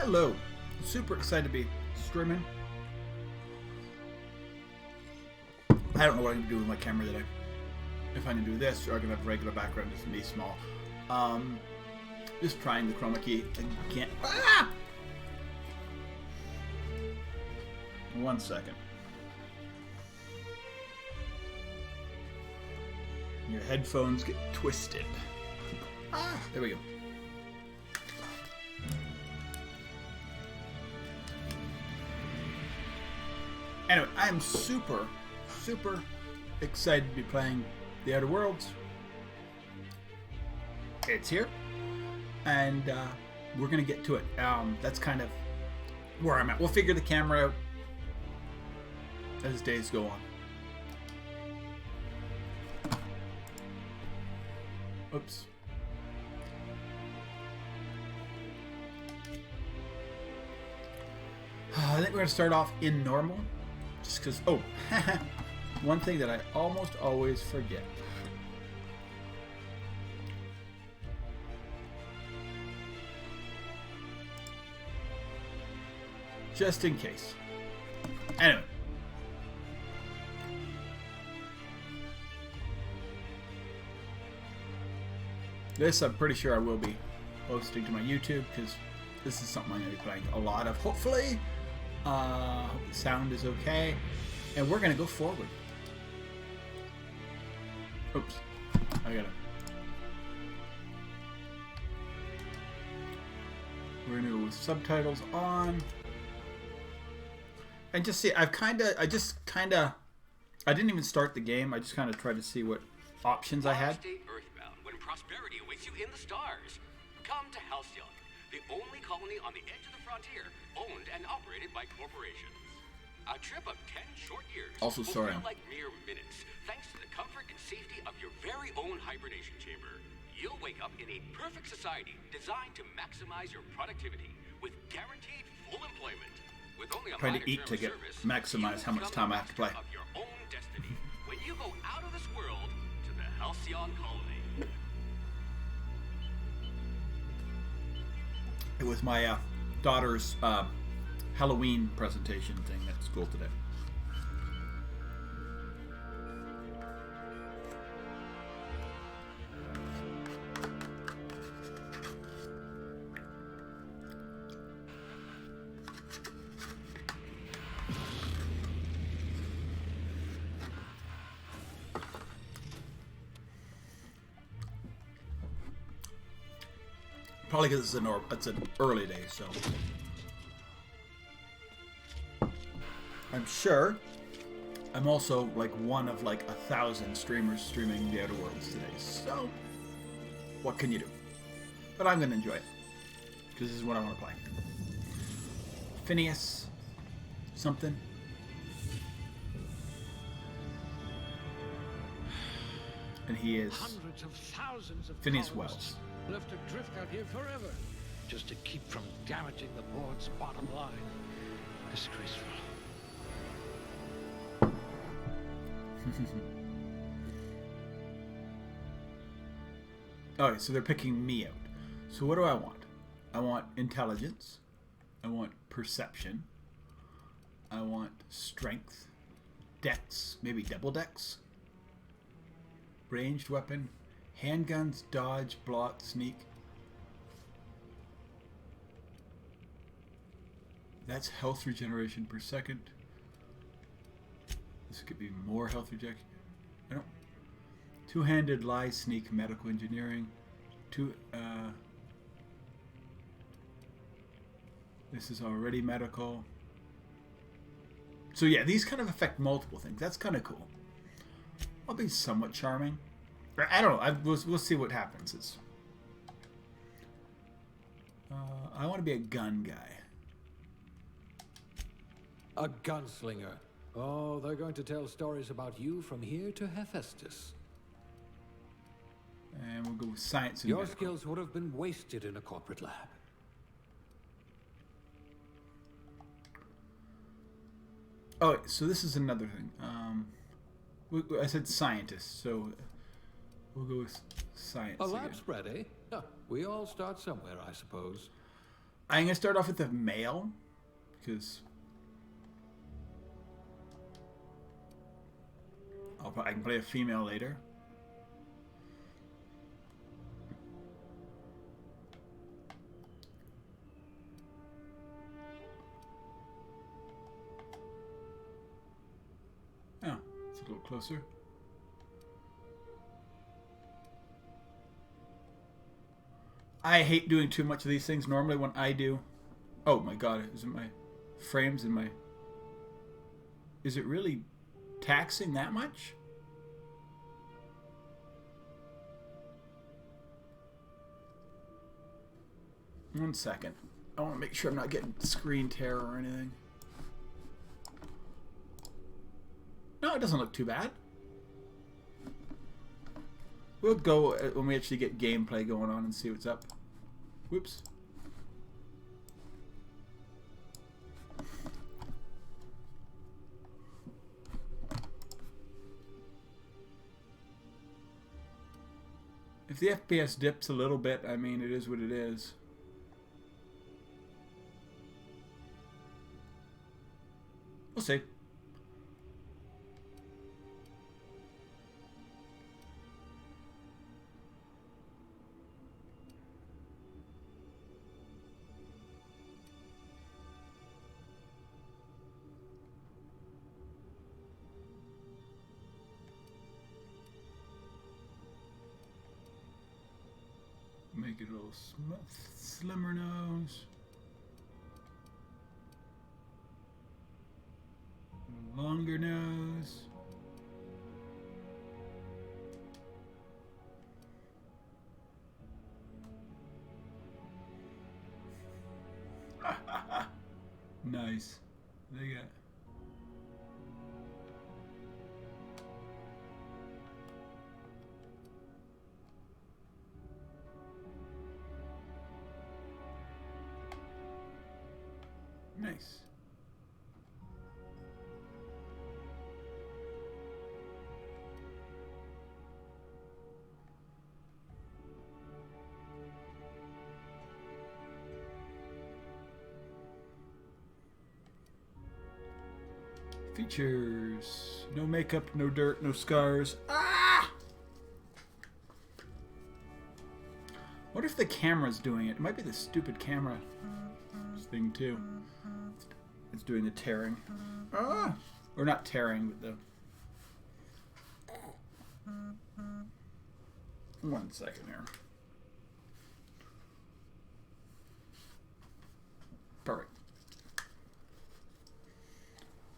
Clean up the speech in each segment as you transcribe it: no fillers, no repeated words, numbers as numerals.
Hello. Super excited to be streaming. I don't know what I'm going to do with my camera today. If I'm going to do this, or I'm going to have regular background, just me small. Just trying the chroma key and can't. Ah! 1 second. Your headphones get twisted. Ah, there we go. Anyway, I am super excited to be playing The Outer Worlds. It's here, and we're gonna get to it. That's kind of where I'm at. We'll figure the camera out as days go on. Oops. I think we're gonna start off in normal. Just because, oh, one thing that I almost always forget. Just in case. Anyway. This, I'm pretty sure I will be posting to my YouTube, because this is something I'm going to be playing a lot of, hopefully. Hope the sound is okay. And we're going to go forward. Oops. I got it. We're going to go with subtitles on. And just see, I didn't even start the game. I just kind of tried to see what options I had. Stay earthbound when prosperity awaits you in the stars. Come to Halcyon, the only colony on the edge of the frontier, owned and operated by corporations. A trip of 10 short years Also, will sorry. feel like mere minutes, thanks to the comfort and safety of your very own hibernation chamber. You'll wake up in a perfect society designed to maximize your productivity with guaranteed full employment. With only a Trying to minor eat term to of get service, maximize you how much become time I have to play. master of your own destiny when you go out of this world to the Halcyon colony. It was my daughter's Halloween presentation thing at school today. Probably because it's an early day, so I'm sure I'm also like one of like 1,000 streamers streaming The Outer Worlds today. So what can you do? But I'm gonna enjoy it because this is what I want to play. Phineas, something. And he is Hundreds of thousands of Phineas colonists Wells. left adrift out here forever, just to keep from damaging the board's bottom line. Disgraceful. Alright, so they're picking me out. So what do I want? I want intelligence. I want perception. I want strength. Dex, maybe double dex. Ranged weapon. Handguns, dodge, block, sneak. That's health regeneration per second. This could be more health regeneration. I don't. Two-handed lie, sneak, medical engineering. This is already medical. So yeah, these kind of affect multiple things. That's kind of cool. I'll be somewhat charming. I don't know. We'll see what happens. I want to be a gun guy. A gunslinger. Oh, they're going to tell stories about you from here to Hephaestus. And we'll go with science and Your medical. skills would have been wasted in a corporate lab. Oh, so this is another thing. I said scientist, so we'll go with science. A lab again. spread, eh? We all start somewhere, I suppose. I'm gonna start off with the male because I can play a female later. Oh, it's a little closer. I hate doing too much of these things. Normally when I do... Oh my god, isn't my frames in my... Is it really taxing that much? One second. I want to make sure I'm not getting screen tear or anything. No, it doesn't look too bad. We'll go when we actually get gameplay going on and see what's up. Whoops. If the FPS dips a little bit, I mean, it is what it is. We'll see. Make it a little slimmer nose. Longer nose. Nice. They got. Nice. Features. No makeup, no dirt, no scars. Ah! What if the camera's doing it? It might be the stupid camera thing too. It's doing the tearing. Ah! Or not tearing, but the... One second here. Perfect.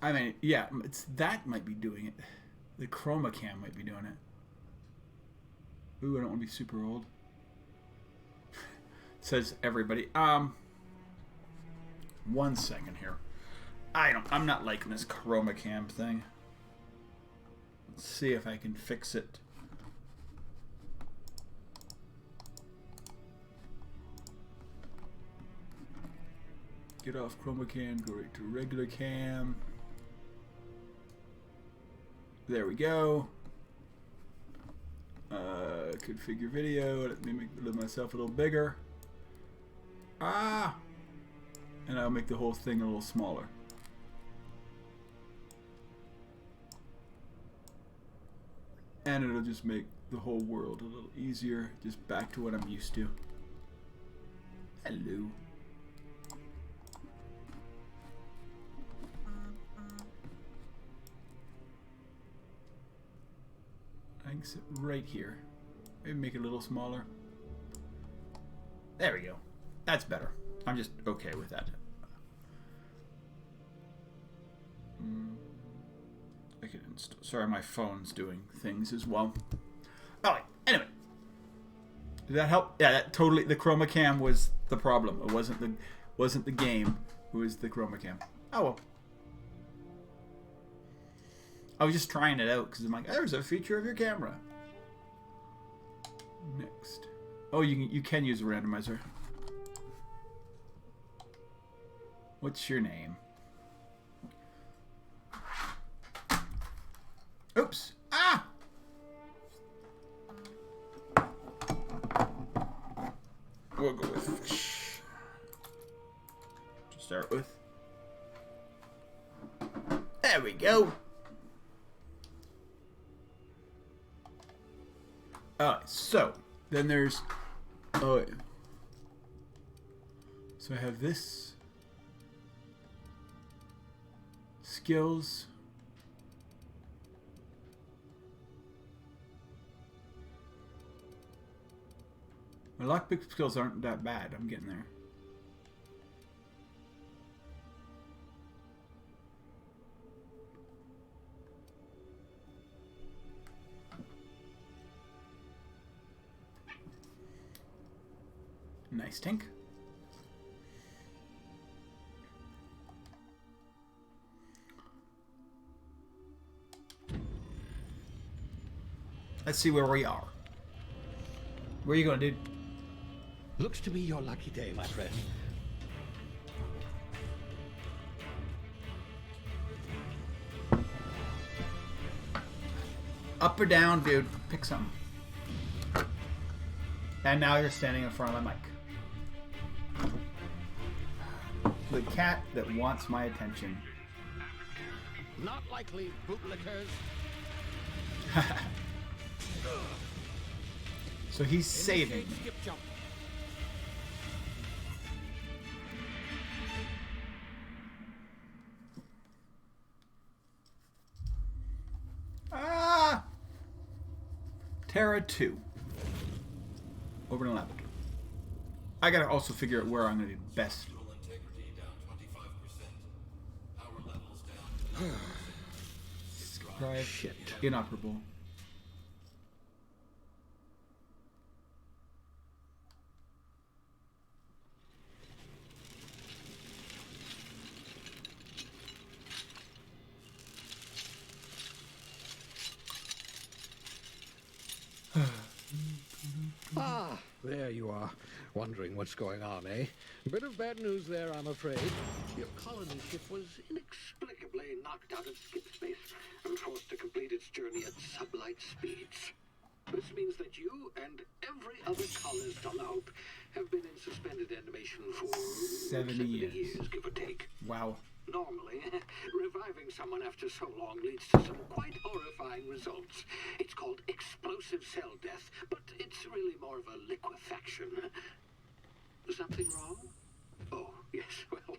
I mean, yeah, it's that might be doing it. The chroma cam might be doing it. Ooh, I don't want to be super old. Says everybody. One second here. I'm not liking this chroma cam thing. Let's see if I can fix it. Get off chroma cam, go right to regular cam. There we go. Configure video. Let me make myself a little bigger. Ah! And I'll make the whole thing a little smaller. And it'll just make the whole world a little easier. Just back to what I'm used to. Hello. I can sit right here. Maybe make it a little smaller. There we go. That's better. I'm just okay with that. I can install. Sorry, my phone's doing things as well. Alright, anyway. Did that help? Yeah, that totally. The chroma cam was the problem. It wasn't the game. It was the chroma cam. Oh well. I was just trying it out because I'm like, there's a feature of your camera. Next. Oh, you can use a randomizer. What's your name? Oops. Ah! We'll go with fish. start with. There we go. Alright, so then there's so I have this skills. My lockpick skills aren't that bad. I'm getting there. Nice tank. Let's see where we are. Where are you going, dude? Looks to be your lucky day, my friend. Up or down, dude? Pick something. And now you're standing in front of my mic. The cat that wants my attention. Not likely, bootlickers. So he's saving me. Skip jump. Ah! Terra 2. Over in Laboratory. I gotta also figure out where I'm gonna do best. Drive. Shit. Inoperable. Ah, there you are. Wondering what's going on, eh? Bit of bad news there, I'm afraid. Your colony ship was inexplicably knocked out of skip space and forced to complete its journey at sublight speeds. This means that you and every other colonist on the Hope have been in suspended animation for 70 years. give or take. Wow. Normally, reviving someone after so long leads to some quite horrifying results. It's called explosive cell death, but it's really more of a liquefaction. Something wrong? Oh, yes, well,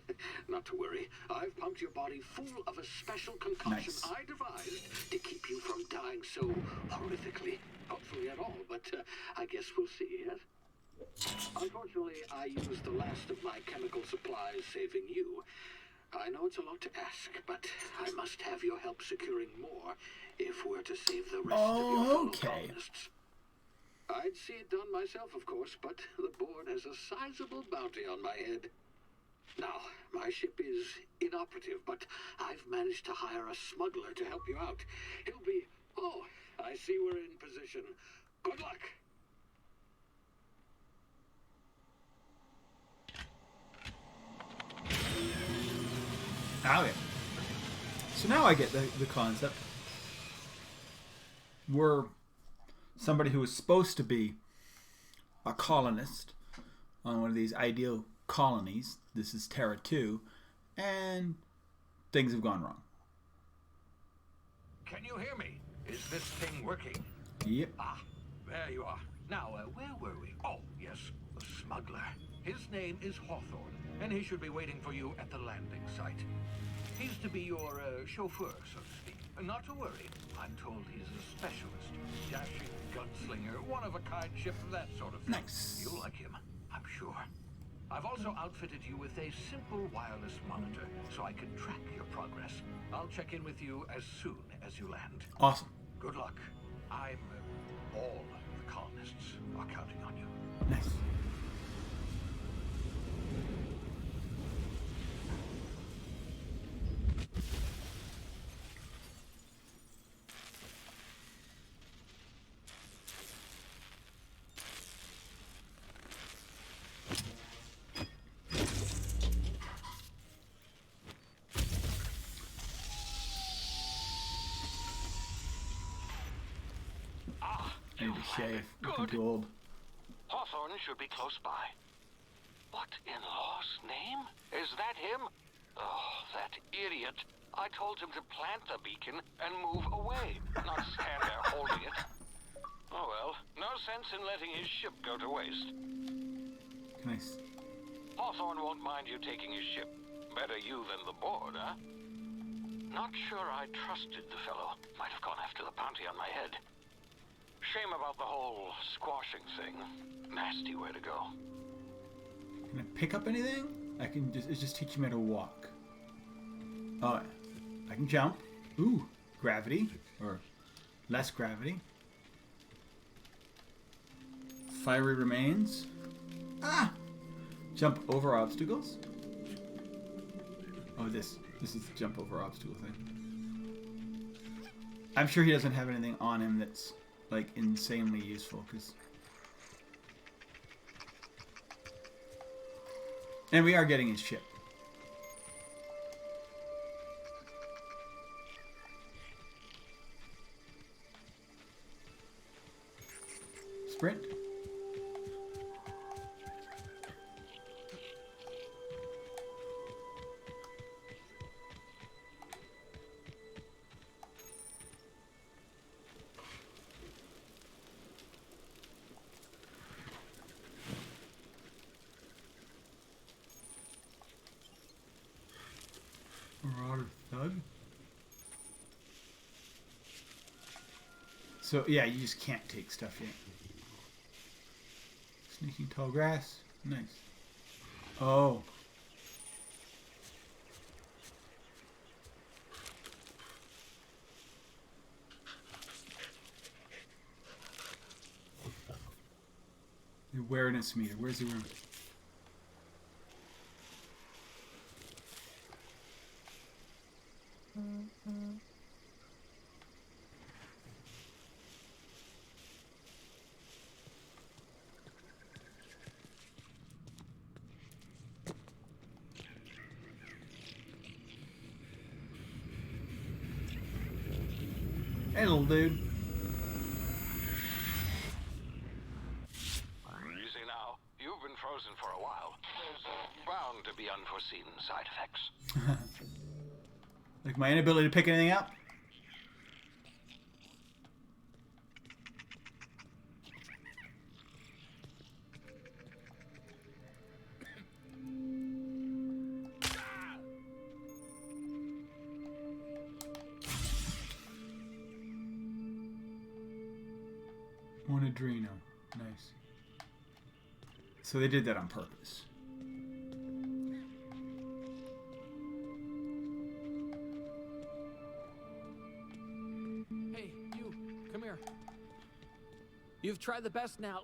not to worry. I've pumped your body full of a special concoction Nice. I devised to keep you from dying so horrifically. Hopefully at all, but I guess we'll see, yes? Unfortunately, I used the last of my chemical supplies saving you. I know it's a lot to ask, but I must have your help securing more if we're to save the rest of your fellow colonists. I'd see it done myself, of course, but the board has a sizable bounty on my head. Now, my ship is inoperative, but I've managed to hire a smuggler to help you out. He'll be... Oh, I see we're in position. Good luck! Okay. So now I get the concept. We're somebody who is supposed to be a colonist on one of these ideal colonies. This is Terra 2. And things have gone wrong. Can you hear me? Is this thing working? Yep. Ah, there you are. Now, where were we? Oh, yes, the smuggler. His name is Hawthorne, and he should be waiting for you at the landing site. He's to be your chauffeur, so to speak. Not to worry. I'm told he's a specialist. Dashing gunslinger, one-of-a-kind ship, that sort of thing. Nice. You'll like him, I'm sure. I've also outfitted you with a simple wireless monitor, so I can track your progress. I'll check in with you as soon as you land. Awesome. Good luck. All the colonists are counting on you. Nice. I need to shave. Looking too old. Hawthorne should be close by. What in law's name? Is that him? Oh, that idiot. I told him to plant the beacon and move away, not stand there holding it. Oh well, no sense in letting his ship go to waste. Nice. Hawthorne won't mind you taking his ship. Better you than the board, huh? Not sure I trusted the fellow. Might have gone after the bounty on my head. Shame about the whole squashing thing. Nasty way to go. Can I pick up anything? I can just, it's just teaching me how to walk. Oh, I can jump. Ooh, gravity. Or less gravity. Fiery remains. Ah! Jump over obstacles. Oh, this is the jump over obstacle thing. I'm sure he doesn't have anything on him that's like insanely useful, because. And we are getting his ship. Sprint. Marauder Thug. So yeah, you just can't take stuff yet. Sneaking tall grass. Nice. Oh. The awareness meter. Where's the awareness? Hey, little dude. Easy now. You've been frozen for a while. There's bound to be unforeseen side effects. Like my inability to pick anything up? One adreno. Nice. So they did that on purpose. Hey, you, come here. You've tried the best now.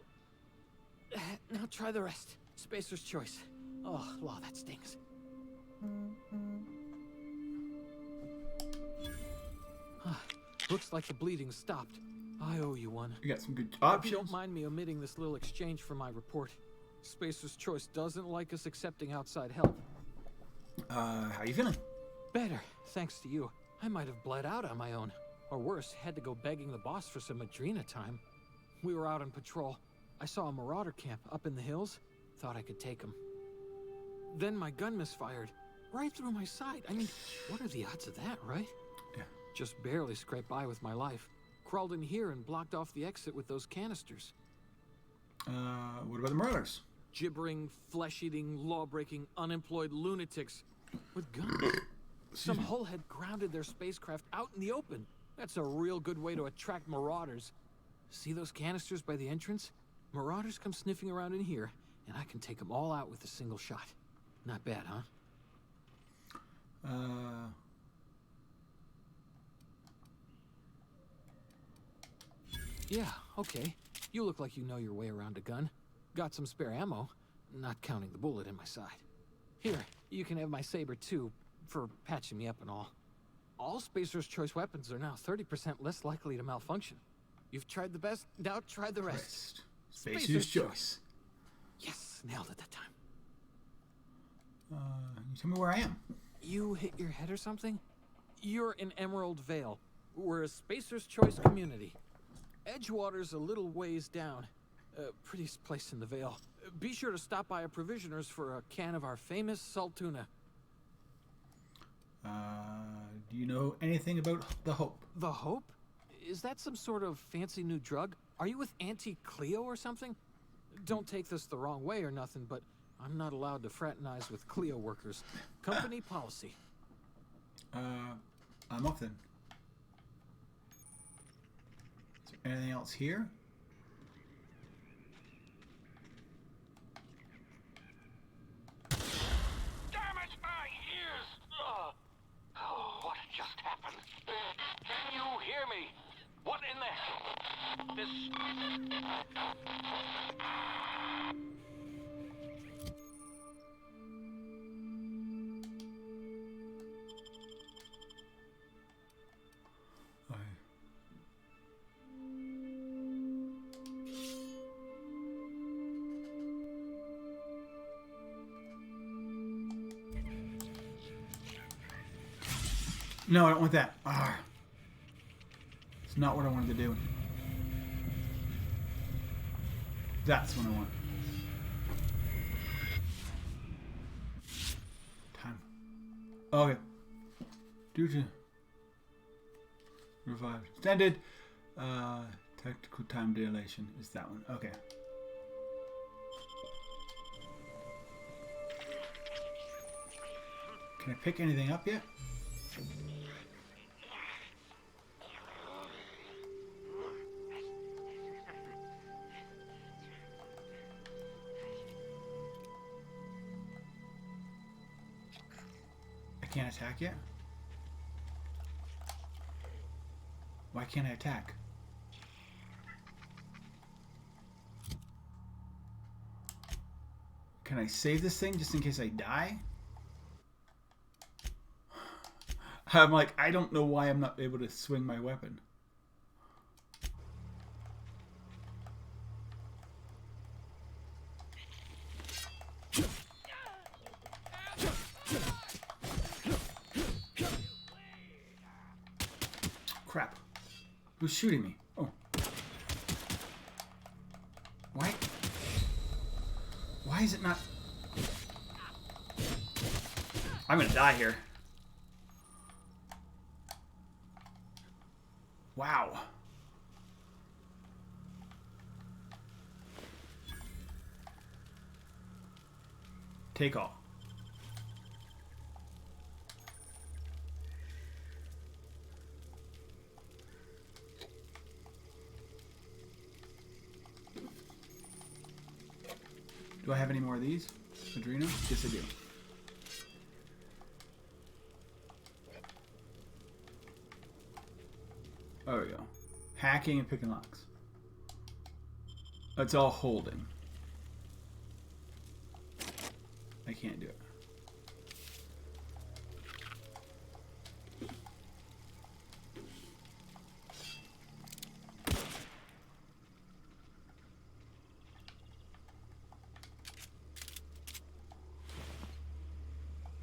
Now try the rest. Spacer's choice. Oh, law, that stings. Looks like the bleeding stopped. I owe you one. You got some good If you options. don't mind me omitting this little exchange for my report. Spacer's Choice doesn't like us accepting outside help. How you feeling? Better, thanks to you. I might have bled out on my own. Or worse, had to go begging the boss for some Adrena time. We were out on patrol. I saw a marauder camp up in the hills. Thought I could take him. Then my gun misfired. Right through my side. I mean, what are the odds of that, right? Yeah. Just barely scraped by with my life. Crawled in here and blocked off the exit with those canisters. What about the marauders? Gibbering, flesh-eating, law-breaking, unemployed lunatics with guns. Some hull had grounded their spacecraft out in the open. That's a real good way to attract marauders. See those canisters by the entrance? Marauders come sniffing around in here, and I can take them all out with a single shot. Not bad, huh? Yeah, okay. You look like you know your way around a gun. Got some spare ammo, not counting the bullet in my side. Here, you can have my saber too, for patching me up and all. All Spacer's Choice weapons are now 30% less likely to malfunction. You've tried the best, now try the rest. Spacer's Choice. Yes, nailed it that time. You tell me where I am. You hit your head or something? You're in Emerald Vale. We're a Spacer's Choice community. Edgewater's a little ways down. Prettiest place in the Vale. Be sure to stop by a provisioner's for a can of our famous salt tuna. Do you know anything about the Hope? The Hope? Is that some sort of fancy new drug? Are you with Auntie Cleo or something? Don't take this the wrong way or nothing, but I'm not allowed to fraternize with Cleo workers. Company policy. I'm off then. Is there anything else here? Damn it, my ears! Oh, what just happened? Can you hear me? What in the... This... No, I don't want that. Ah. It's not what I wanted to do. That's what I want. Time. Okay. Due to revived. Extended. Tactical time dilation is that one. Okay. Can I pick anything up yet? I can't attack yet? Why can't I attack? Can I save this thing just in case I die? I'm like, I don't know why I'm not able to swing my weapon. Crap. Who's shooting me? Oh. Why? Why is it not... I'm gonna die here. Wow. Take all. Do I have any more of these? Adreno? Yes, I do. There we go. Hacking and picking locks. That's all holding. I can't do it.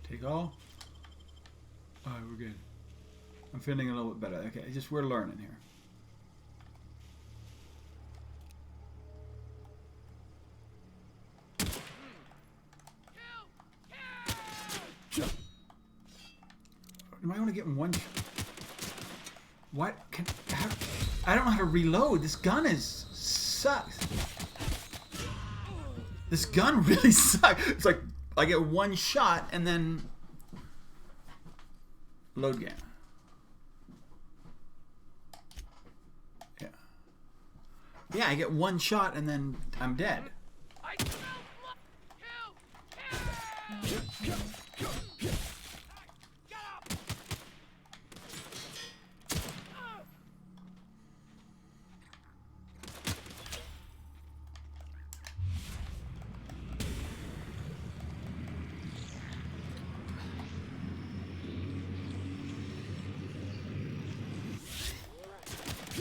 Take all. Alright, we're good. I'm feeling a little bit better. Okay, just we're learning here. Am I only getting one? What? I don't know how to reload. This gun sucks. This gun really sucks. It's like I get one shot and then load game. Yeah. Yeah, I get one shot and then I'm dead.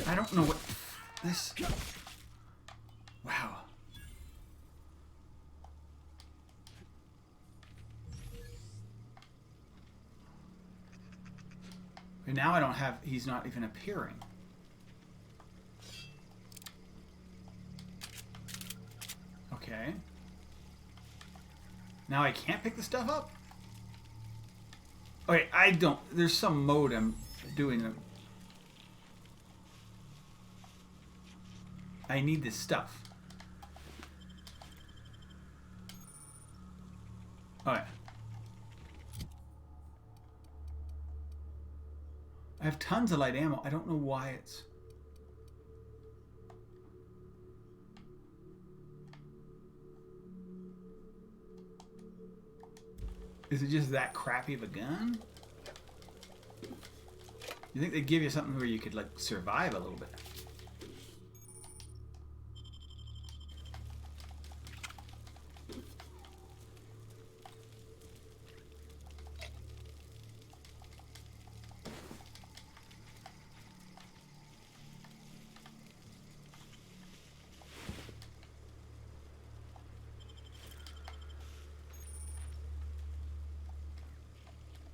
I don't know what this... Wow. And now I don't have... He's not even appearing. Now I can't pick the stuff up? Okay, I don't... There's some mode I'm doing. I need this stuff. Alright. I have tons of light ammo. I don't know why it's... Is it just that crappy of a gun? You think they give you something where you could, like, survive a little bit?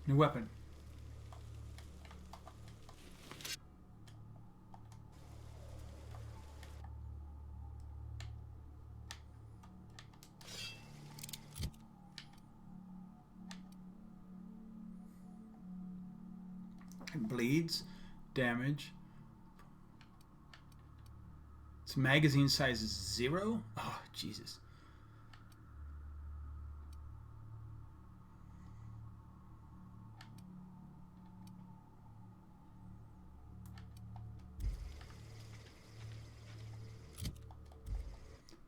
New weapon. It bleeds. Damage. Its magazine size is 0? Oh, Jesus.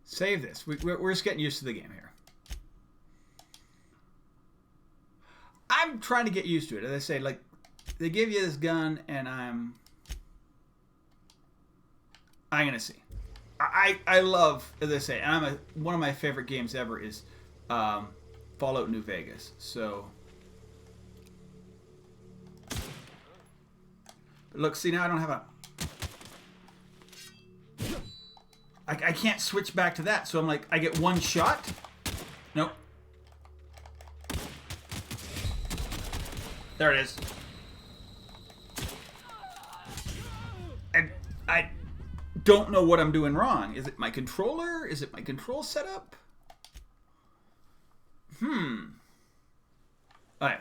Save this. We're just getting used to the game here. I'm trying to get used to it. As I say, like, they give you this gun, and I'm gonna see. I love, as I say, and one of my favorite games ever is Fallout New Vegas. So, but look, see, now I don't have a... I can't switch back to that, so I'm like, I get one shot? Nope. There it is. And I don't know what I'm doing wrong. Is it my controller? Is it my control setup? Alright.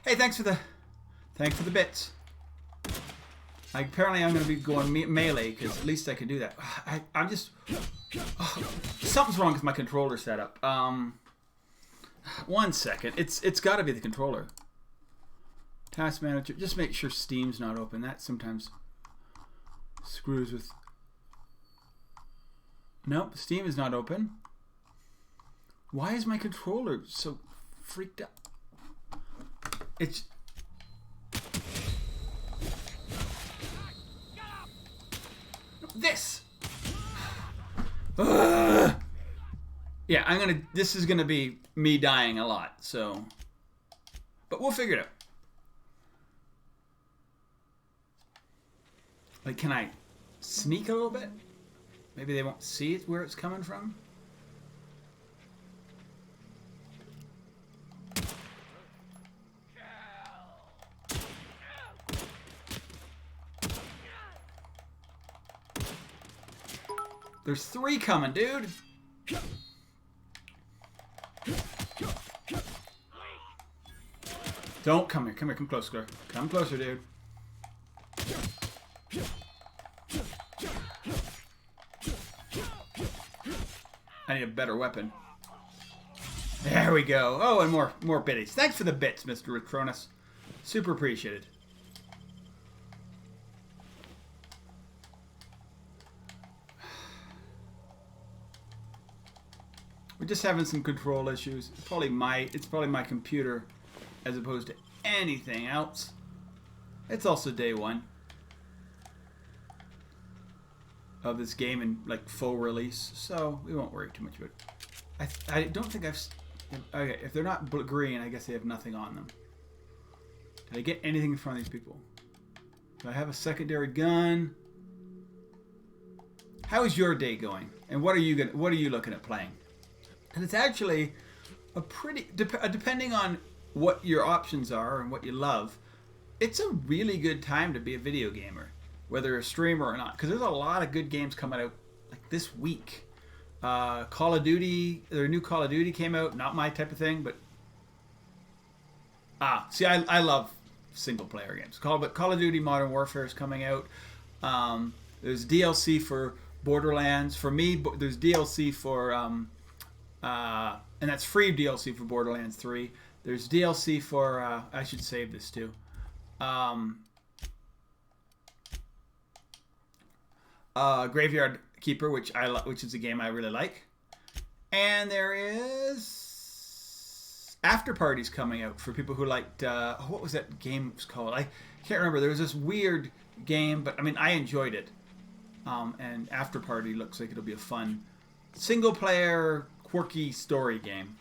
Hey, thanks for the bits. Apparently I'm going to be going melee, because at least I can do that. I'm just... something's wrong with my controller setup. 1 second. It's got to be the controller. Task manager. Just make sure Steam's not open. That sometimes screws with... Nope, Steam is not open. Why is my controller so freaked out? It's... This! Ugh. Yeah, this is gonna be me dying a lot, so... But we'll figure it out. Like, can I sneak a little bit? Maybe they won't see it where it's coming from? There's 3 coming, dude. Don't come here. Come here. Come closer. Come closer, dude. I need a better weapon. There we go. Oh, and more biddies. Thanks for the bits, Mr. Retronus. Super appreciated. We're just having some control issues. It's probably my computer as opposed to anything else. It's also day 1 of this game in like full release, so we won't worry too much about it. I don't think okay, if they're not green, I guess they have nothing on them. Did I get anything from these people? Do I have a secondary gun? How is your day going? And what are you looking at playing? And it's actually a pretty, depending on what your options are and what you love, it's a really good time to be a video gamer, whether you're a streamer or not, because there's a lot of good games coming out like this week. Call of Duty, their new Call of Duty came out. Not my type of thing, but see, I love single player games. Call of Duty Modern Warfare is coming out. There's DLC for Borderlands. For me, there's DLC for and that's free DLC for Borderlands 3. There's DLC for I should save this too. Graveyard Keeper, which is a game I really like. And there is After Parties coming out for people who liked what was that game called? I can't remember. There was this weird game, but I mean I enjoyed it. And After Party looks like it'll be a fun single player quirky story game.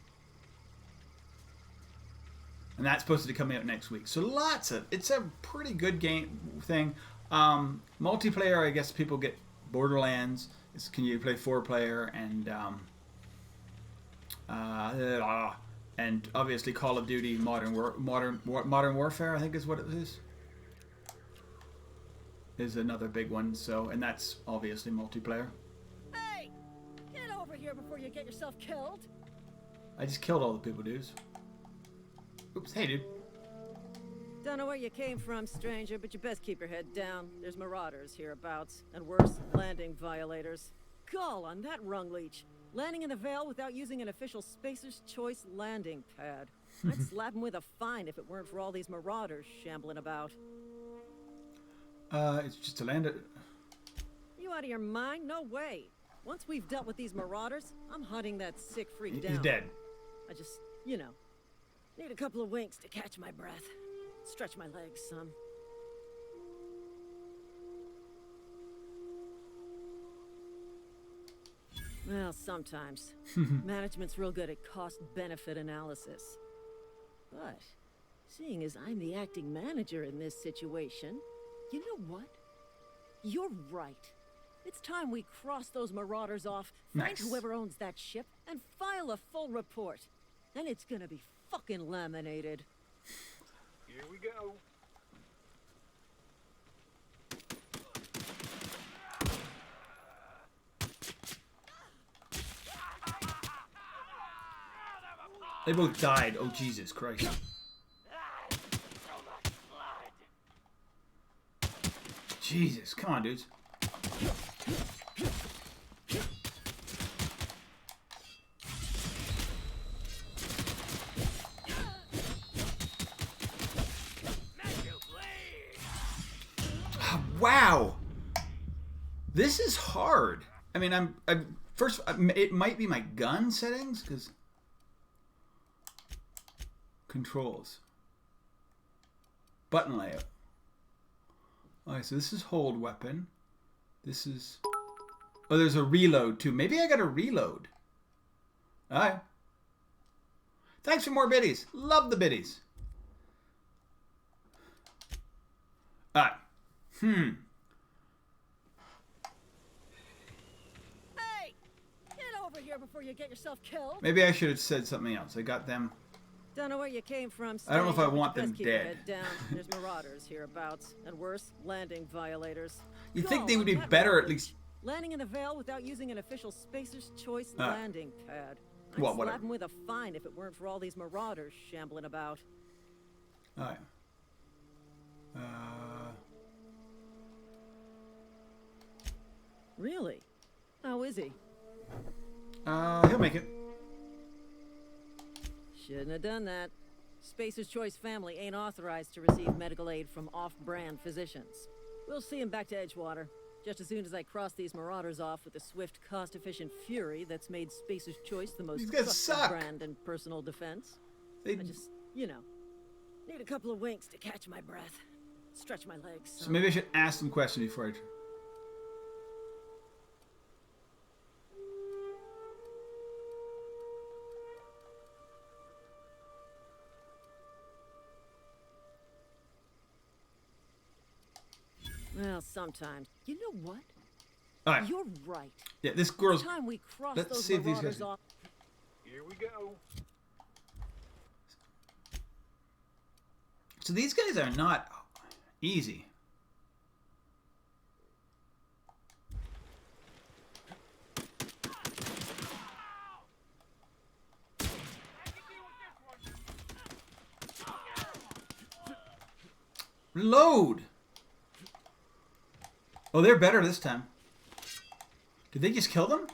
And that's supposed to be coming out next week. So it's a pretty good game thing. Multiplayer, I guess people get Borderlands. Can you play 4-player and obviously Call of Duty Modern Warfare, I think is what it is another big one. So, and that's obviously multiplayer. Hey, get over here before you get yourself killed. I just killed all the people, dudes. Oops, hey, dude. Don't know where you came from, stranger, but you best keep your head down. There's marauders hereabouts, and worse, landing violators. Gall on that rung leech. Landing in the Vale without using an official Spacer's Choice landing pad. I'd slap him with a fine if it weren't for all these marauders shambling about. It's just to land it. You out of your mind? No way. Once we've dealt with these marauders, I'm hunting that sick freak down. He's dead. I just, need a couple of winks to catch my breath. Stretch my legs, son. Well, sometimes. Management's real good at cost-benefit analysis. But, seeing as I'm the acting manager in this situation, you know what? You're right. It's time we cross those marauders off, find Nice. whoever owns that ship, and file a full report. Then it's gonna be fucking laminated. Here we go. They both died. Oh, Jesus Christ. Jesus, come on, dudes. Wow. This is hard. I mean, it might be my gun settings, because controls. Button layout. Alright, so this is hold weapon. This is... Oh, there's a reload too. Maybe I gotta reload. Alright. Thanks for more biddies. Love the biddies. Alright. Hey! Get over here before you get yourself killed. Maybe I should have said something else. I got them... Don't know where you came from, I don't know if I stranger, but want you them best keep your dead. head down. There's marauders hereabouts, and worse, landing violators. You'd think Go they would on be that better rung at least... Landing in the Vale without using an official Spacer's Choice landing pad. I'd well, slap whatever. him with a fine if it weren't for all these marauders shambling about. Alright. Really? How is he? He'll make it. Shouldn't have done that. Spacer's Choice family ain't authorized to receive medical aid from off-brand physicians. We'll see him back to Edgewater, just as soon as I cross these marauders off with the swift, cost-efficient fury that's made Spacer's Choice the most These guys trusted suck. brand in personal defense. They... I just, need a couple of winks to catch my breath. Stretch my legs. So maybe I should ask some questions before I... Well, sometimes. You know what? Alright. You're right. Yeah, this girl's... It's time we cross Let's those see if these marauders guys- off. Here we go. So these guys are not Easy. Reload! Oh, they're better this time. Did they just kill them?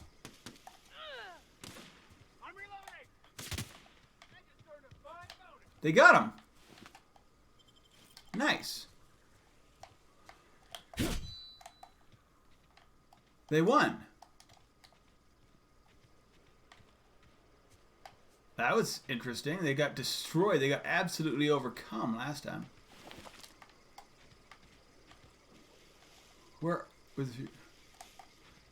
They got him. Nice. They won. That was interesting. They got destroyed. They got absolutely overcome last time. Where was you?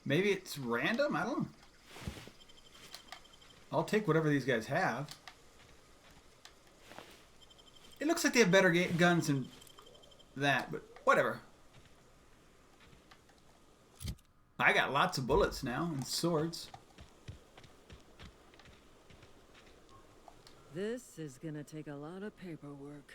Maybe it's random? I don't know. I'll take whatever these guys have. It looks like they have better guns than that, but whatever. I got lots of bullets now and swords. This is gonna take a lot of paperwork.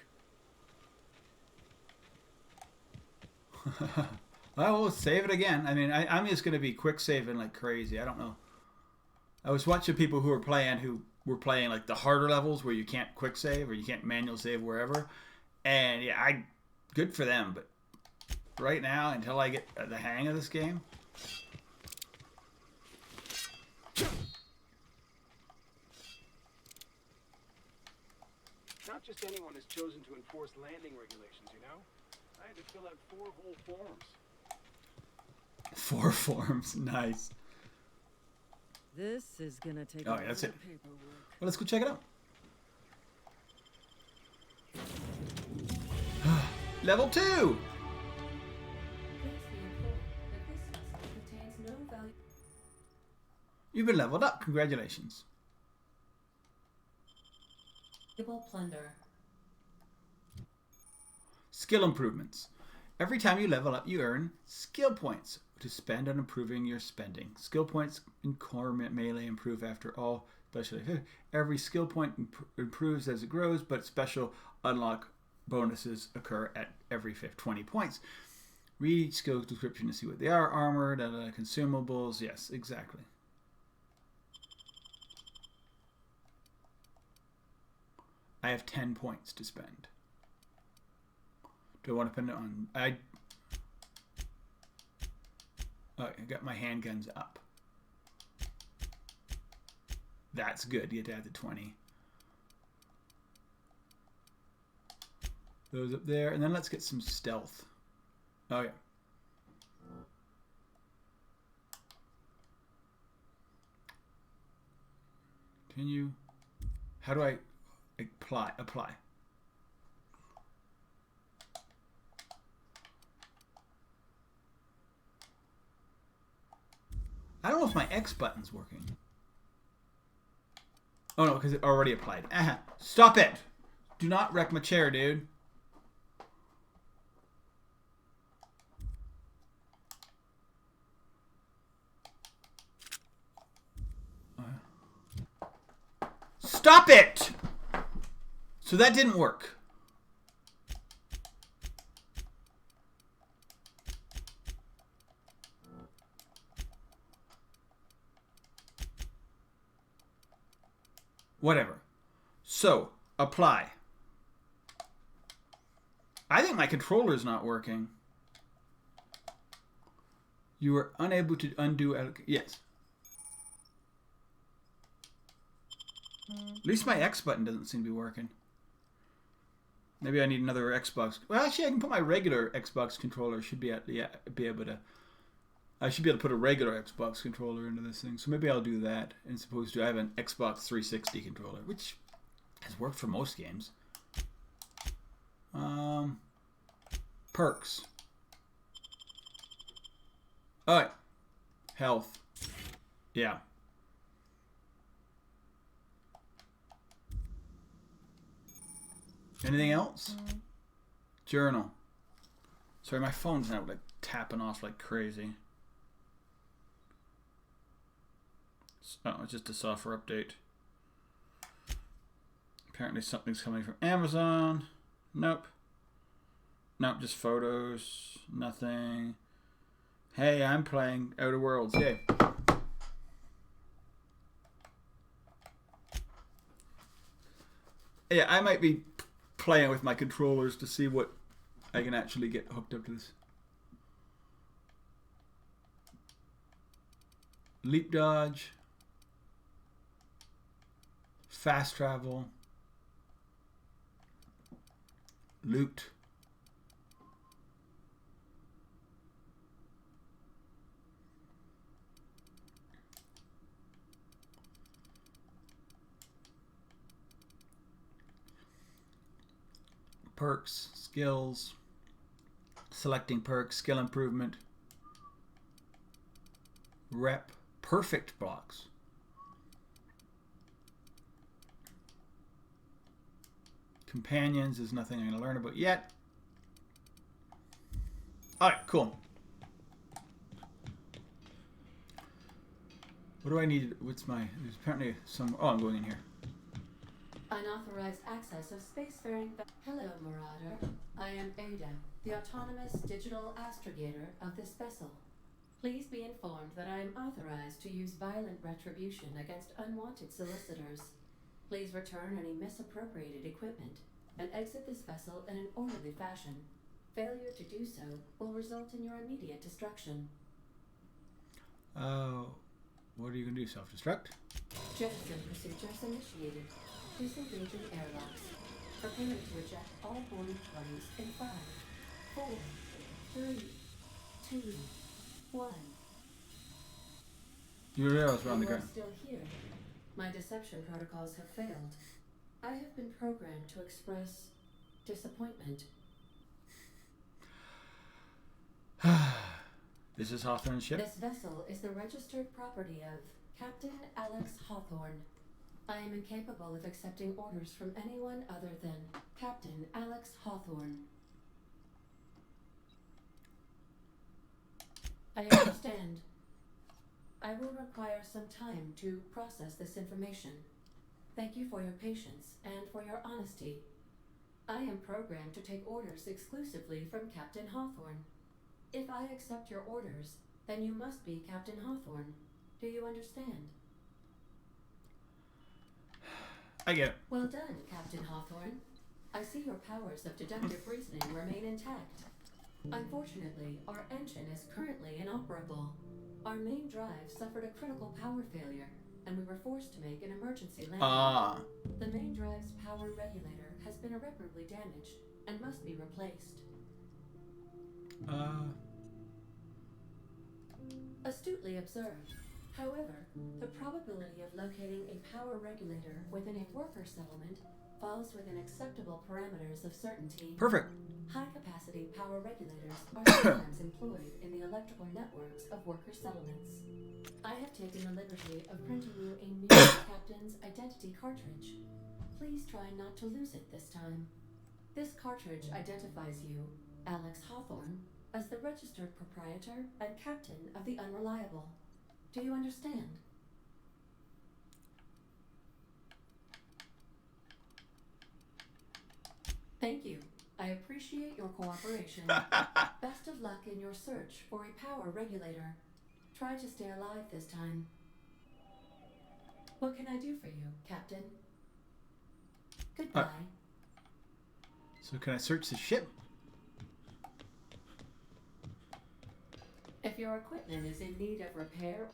Well, we'll save it again. I mean, I'm just going to be quick saving like crazy. I don't know. I was watching people who were playing like the harder levels where you can't quick save or you can't manual save wherever. And yeah, good for them. But right now, until I get the hang of this game. Not just anyone has chosen to enforce landing regulations, you know? I had to fill out 4 whole forms. 4 forms, nice. This is gonna take Oh, a yeah, lot that's of it. paperwork. Well, let's go check it out. Level 2! Please be informed that this vessel contains no You've been leveled up. Congratulations. valuable plunder. Skill improvements. Every time you level up, you earn skill points to spend on improving your spending. Skill points in core melee improve after all special. Every skill point improves as it grows, but special unlock bonuses occur at every 20 points. Read each skill description to see what they are. Armor, consumables. Yes, exactly. I have 10 points to spend. Do I want to spend it on... I got my handguns up. That's good. You have to add the 20. Those up there. And then let's get some stealth. Oh, yeah. Continue. How do I apply? I don't know if my X button's working. Oh no, because it already applied. Stop it! Do not wreck my chair, dude. Stop it! So that didn't work. Whatever. So, apply. I think my controller's not working. You are unable to undo... Yes. At least my X button doesn't seem to be working. Maybe I need another Xbox. Well, actually, I can put my regular Xbox controller. Should be able to. I should be able to put a regular Xbox controller into this thing. So maybe I'll do that. As opposed to I have an Xbox 360 controller, which has worked for most games. Perks. All right. Health. Yeah. Anything else? Journal. Sorry, my phone's now like tapping off like crazy. Oh, it's just a software update. Apparently something's coming from Amazon. Nope. Nope, just photos. Nothing. Hey, I'm playing Outer Worlds. Yay. Yeah, I might be playing with my controllers to see what I can actually get hooked up to this. Leap dodge. Fast travel. Loot. Perks, skills, selecting perks, skill improvement, rep, perfect blocks. Companions is nothing I'm going to learn about yet. Alright, cool. What do I need? What's my... There's apparently some... Oh, I'm going in here. Unauthorized access of spacefaring. Hello, Marauder. I am Ada, the autonomous digital astrogator of this vessel. Please be informed that I am authorized to use violent retribution against unwanted solicitors. Please return any misappropriated equipment and exit this vessel in an orderly fashion. Failure to do so will result in your immediate destruction. What are you going to do? Self-destruct? Jettison procedures initiated. Disengaging airlocks. Preparing to eject all boarding parties in 5, 4, 3, 2, 1. You realize we're on the You are ground. still here. My deception protocols have failed. I have been programmed to express disappointment. This is Hawthorne's ship? This vessel is the registered property of Captain Alex Hawthorne. I am incapable of accepting orders from anyone other than Captain Alex Hawthorne. I understand. I will require some time to process this information. Thank you for your patience and for your honesty. I am programmed to take orders exclusively from Captain Hawthorne. If I accept your orders, then you must be Captain Hawthorne. Do you understand? I get it. Well done, Captain Hawthorne. I see your powers of deductive reasoning remain intact. Unfortunately, our engine is currently inoperable. Our main drive suffered a critical power failure, and we were forced to make an emergency landing. The main drive's power regulator has been irreparably damaged and must be replaced. Astutely observed. However, the probability of locating a power regulator within a worker settlement falls within acceptable parameters of certainty. Perfect. High-capacity power regulators are sometimes employed in the electrical networks of worker settlements. I have taken the liberty of printing you a new captain's identity cartridge. Please try not to lose it this time. This cartridge identifies you, Alex Hawthorne, as the registered proprietor and captain of the Unreliable. Do you understand? Thank you. I appreciate your cooperation. Best of luck in your search for a power regulator. Try to stay alive this time. What can I do for you, Captain? Goodbye. So can I search the ship? If your equipment is in need of repair...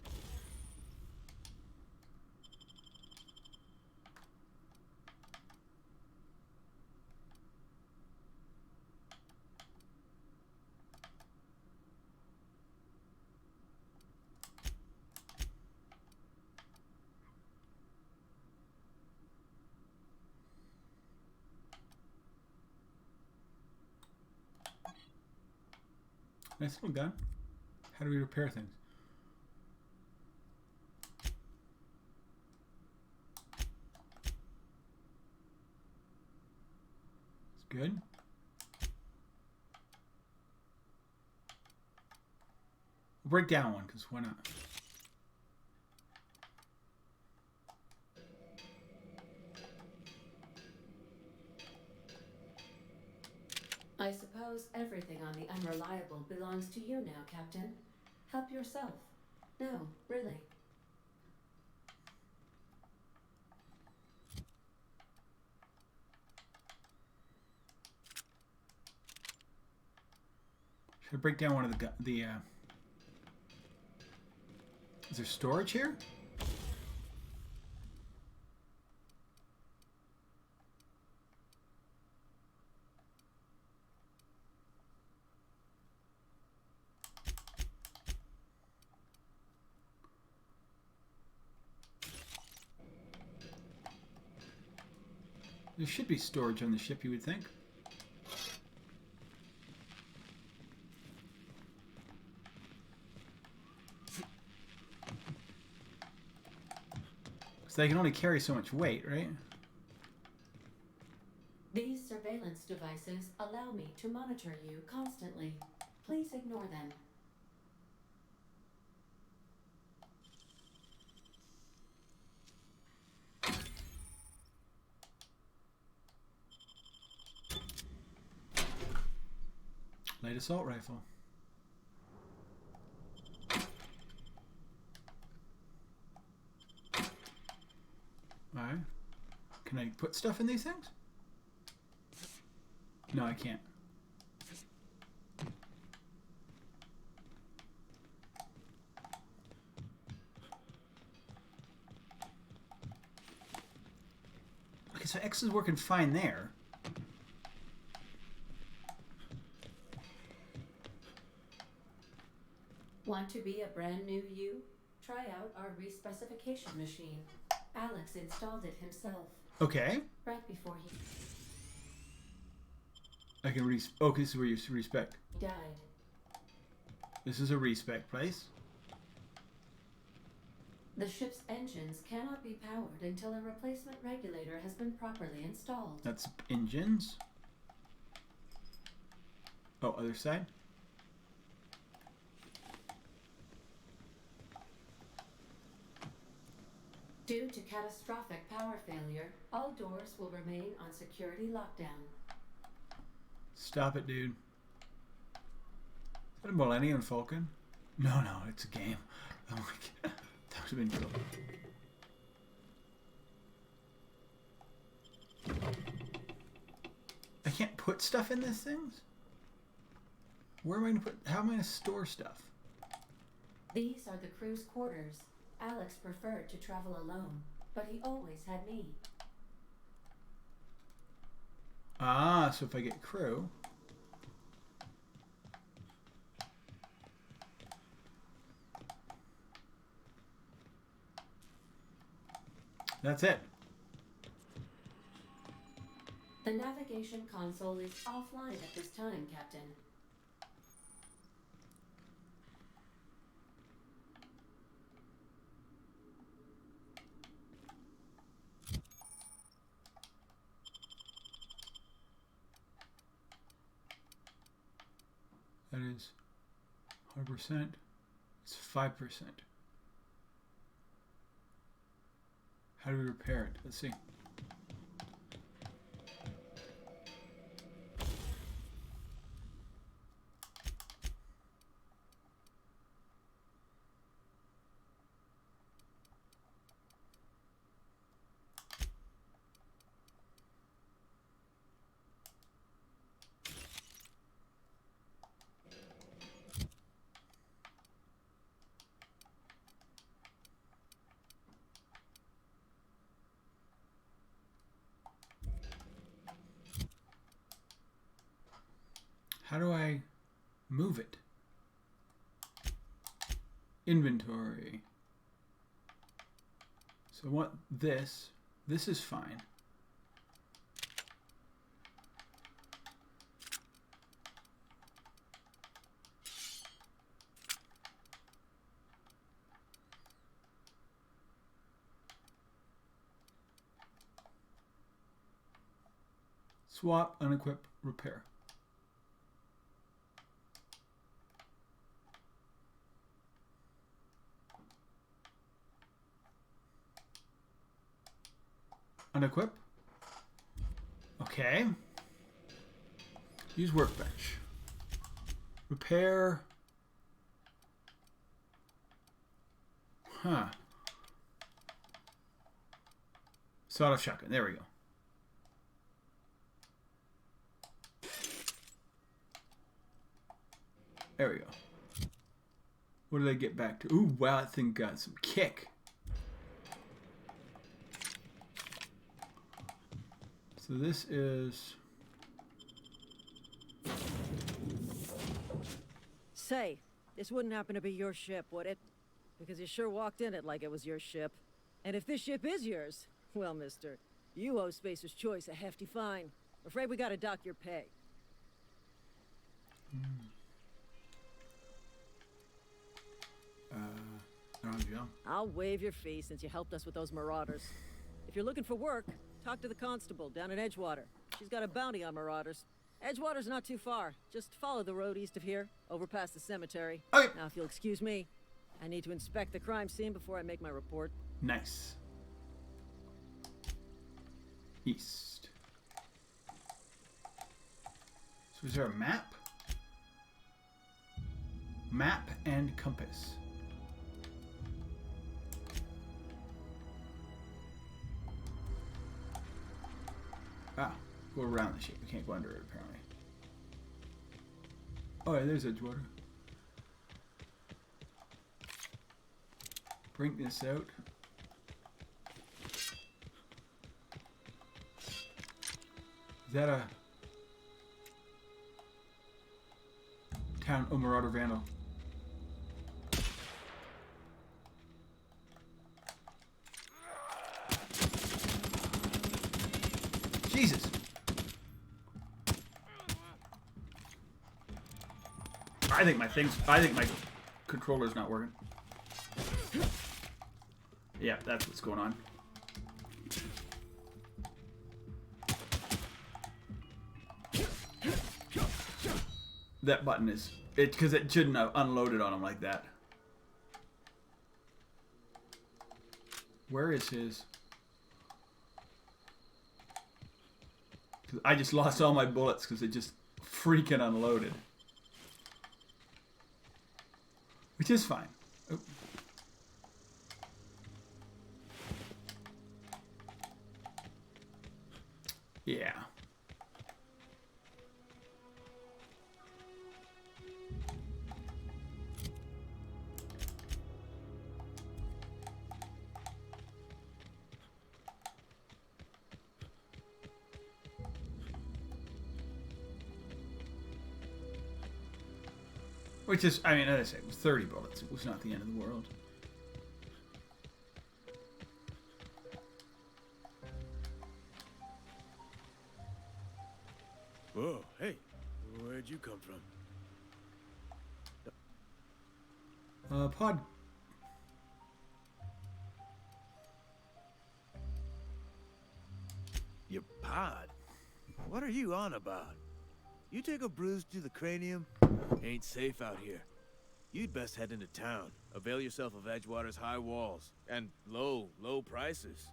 Nice little gun. How do we repair things? It's good. We'll break down one, because why not? I suppose everything on the Unreliable belongs to you now, Captain. Help yourself. No, really. Should I break down one of the is there storage here? There should be storage on the ship, you would think. So they can only carry so much weight, right? These surveillance devices allow me to monitor you constantly. Please ignore them. Light assault rifle. Alright. Can I put stuff in these things? No, I can't. Okay, so X is working fine there. Want to be a brand new you? Try out our respecification machine. Alex installed it himself. Okay. Right before he I can oh, this is where you respec. died. This is a respec place. The ship's engines cannot be powered until a replacement regulator has been properly installed. That's engines. Oh, other side. Due to catastrophic power failure, all doors will remain on security lockdown. Stop it, dude. Is that a Millennium Falcon? No, it's a game. Oh my god. That would have been cool. I can't put stuff in these things? Where am I going to put... How am I going to store stuff? These are the crew's quarters. Alex preferred to travel alone, but he always had me. Ah, so if I get crew... That's it. The navigation console is offline at this time, Captain. That is 100%. It's 5%. How do we repair it? Let's see. How do I move it? Inventory. So I want this. This is fine. Swap, unequip, repair. Unequip. Okay. Use workbench. Repair. Huh. Sawed-off shotgun. There we go. There we go. What did I get back to? Ooh, wow, that thing got some kick. So this is... Say, this wouldn't happen to be your ship, would it? Because you sure walked in it like it was your ship. And if this ship is yours, well, mister, you owe Spacer's Choice a hefty fine. Afraid we gotta dock your pay. Yeah. I'll waive your fee since you helped us with those marauders. If you're looking for work, talk to the constable down at Edgewater. She's got a bounty on marauders. Edgewater's not too far. Just follow the road east of here, over past the cemetery. Okay. Now, if you'll excuse me, I need to inspect the crime scene before I make my report. Nice. East. So is there a map? Map and compass. Ah, go around the ship. We can't go under it, apparently. Oh, yeah, there's Edgewater. Bring this out. Is that a town? Oh, Marauder Vandal. Jesus. I think my controller's not working. Yeah, that's what's going on. That button is it because it shouldn't have unloaded on him like that. Where is his? I just lost all my bullets because it just freaking unloaded. Which is fine. Oh. Yeah. Which is, I mean, as I say, it was 30 bullets. It was not the end of the world. Whoa, hey, where'd you come from? Pod. Your pod? What are you on about? You take a bruise to the cranium? Ain't safe out here. You'd best head into town. Avail yourself of Edgewater's high walls. And low prices.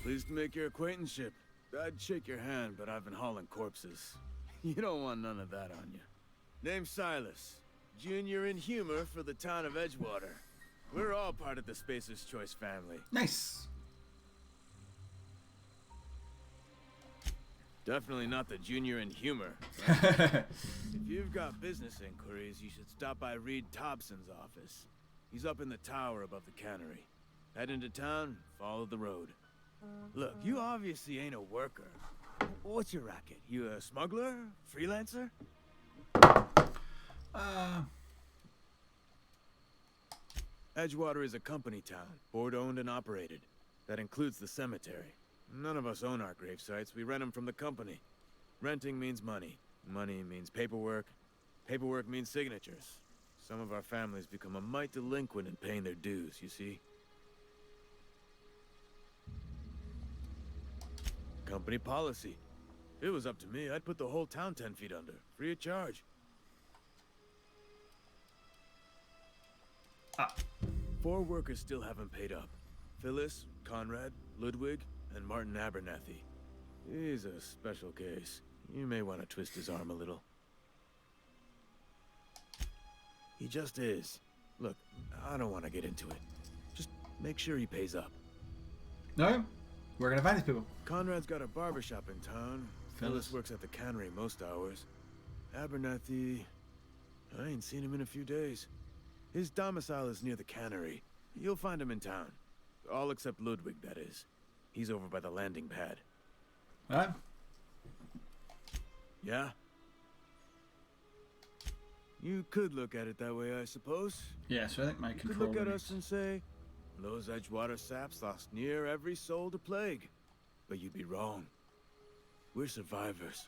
Pleased to make your acquaintanceship. I'd shake your hand, but I've been hauling corpses. You don't want none of that on you. Name's Silas. Junior in humor for the town of Edgewater. We're all part of the Spacer's Choice family. Nice. Definitely not the junior in humor. Right? If you've got business inquiries, you should stop by Reed Thompson's office. He's up in the tower above the cannery. Head into town, follow the road. Look, you obviously ain't a worker. What's your racket? You a smuggler? Freelancer? Edgewater is a company town, board-owned and operated. That includes the cemetery. None of us own our grave sites, we rent them from the company. Renting means money. Money means paperwork. Paperwork means signatures. Some of our families become a mite delinquent in paying their dues, you see? Company policy. If it was up to me, I'd put the whole town 10 feet under, free of charge. 4 workers still haven't paid up. Phyllis, Conrad, Ludwig, and Martin Abernathy. He's a special case. You may want to twist his arm a little. He just is. Look, I don't want to get into it. Just make sure he pays up. No, we're gonna find these people. Conrad's got a barbershop in town. Phyllis works at the cannery most hours. Abernathy... I ain't seen him in a few days. His domicile is near the cannery. You'll find him in town. All except Ludwig, that is. He's over by the landing pad. Alright. Yeah? You could look at it that way, I suppose. Yeah, so I think my You could controller look at needs- us and say, those Edgewater saps lost near every soul to plague. But you'd be wrong. We're survivors.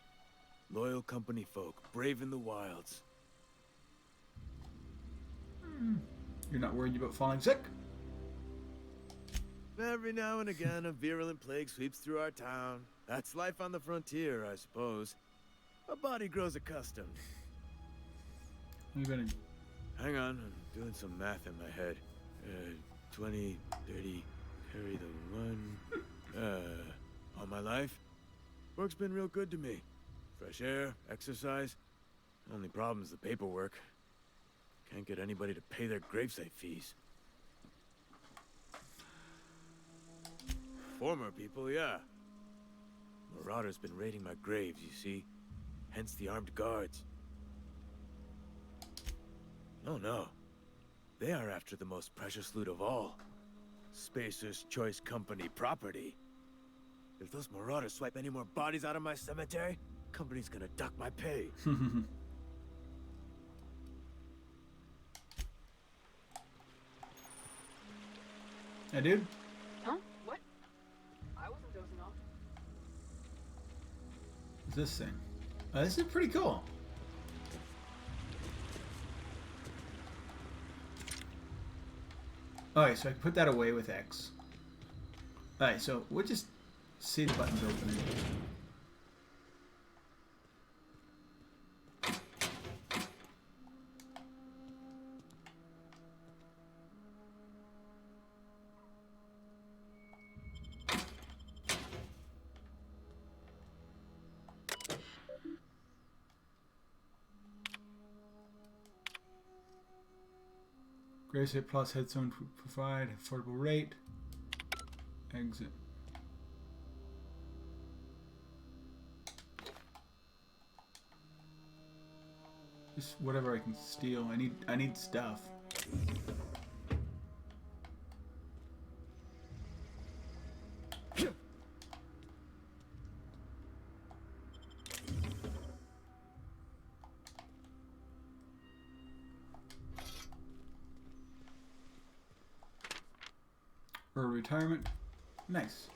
Loyal company folk, brave in the wilds. You're not worried about falling sick? Every now and again, a virulent plague sweeps through our town. That's life on the frontier, I suppose. A body grows accustomed. You better... Hang on, I'm doing some math in my head. 20, 30, carry the 1. All my life, work's been real good to me. Fresh air, exercise. Only problem's the paperwork. Can't get anybody to pay their gravesite fees. Former people, yeah. Marauders been raiding my graves, you see. Hence the armed guards. Oh no. They are after the most precious loot of all. Spacer's Choice Company property. If those marauders swipe any more bodies out of my cemetery, company's gonna duck my pay. Hey, dude. Huh? What? I wasn't dozing off. What's this thing? Oh, this is pretty cool. Alright, so I can put that away with X. Alright, so we'll just see the buttons open. Gravesite plus headstone provide affordable rate. Exit. Just whatever I can steal. I need stuff. Early retirement. Nice.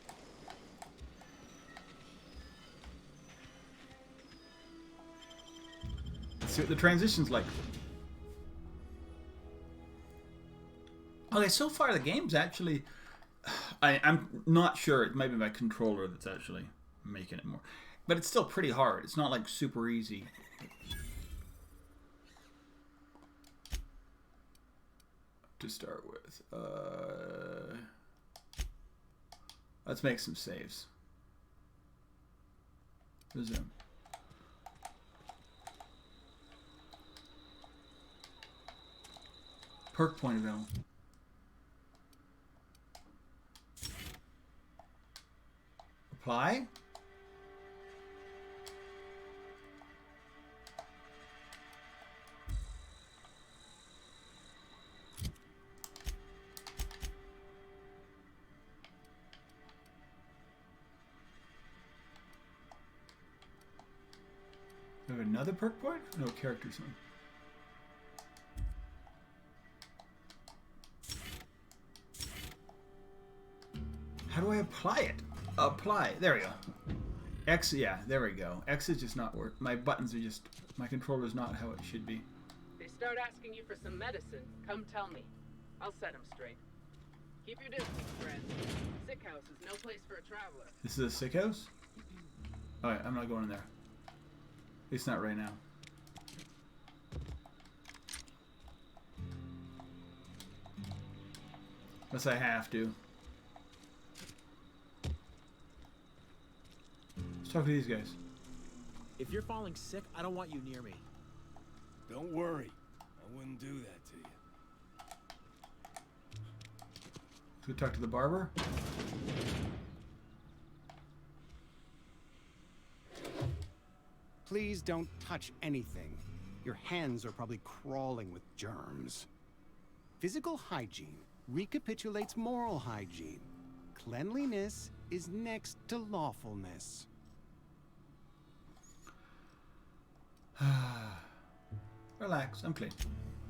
Let's see what the transition's like. Okay, so far the game's actually... I'm not sure. It might be my controller that's actually making it more. But it's still pretty hard. It's not like super easy. To start with. Let's make some saves. Resume. Perk point available. Apply. We have another perk point? No characters on. How do I apply it? Apply. There we go. X, yeah, there we go. X is just not work. My buttons are just, my controller's not how it should be. They start asking you for some medicine. Come tell me. I'll set them straight. Keep your distance, friend. Sick house is no place for a traveler. This is a sick house? Alright, I'm not going in there. At least not right now. Unless I have to. Let's talk to these guys. If you're falling sick, I don't want you near me. Don't worry. I wouldn't do that to you. Should we talk to the barber? Please don't touch anything. Your hands are probably crawling with germs. Physical hygiene recapitulates moral hygiene. Cleanliness is next to lawfulness. Relax, I'm clean.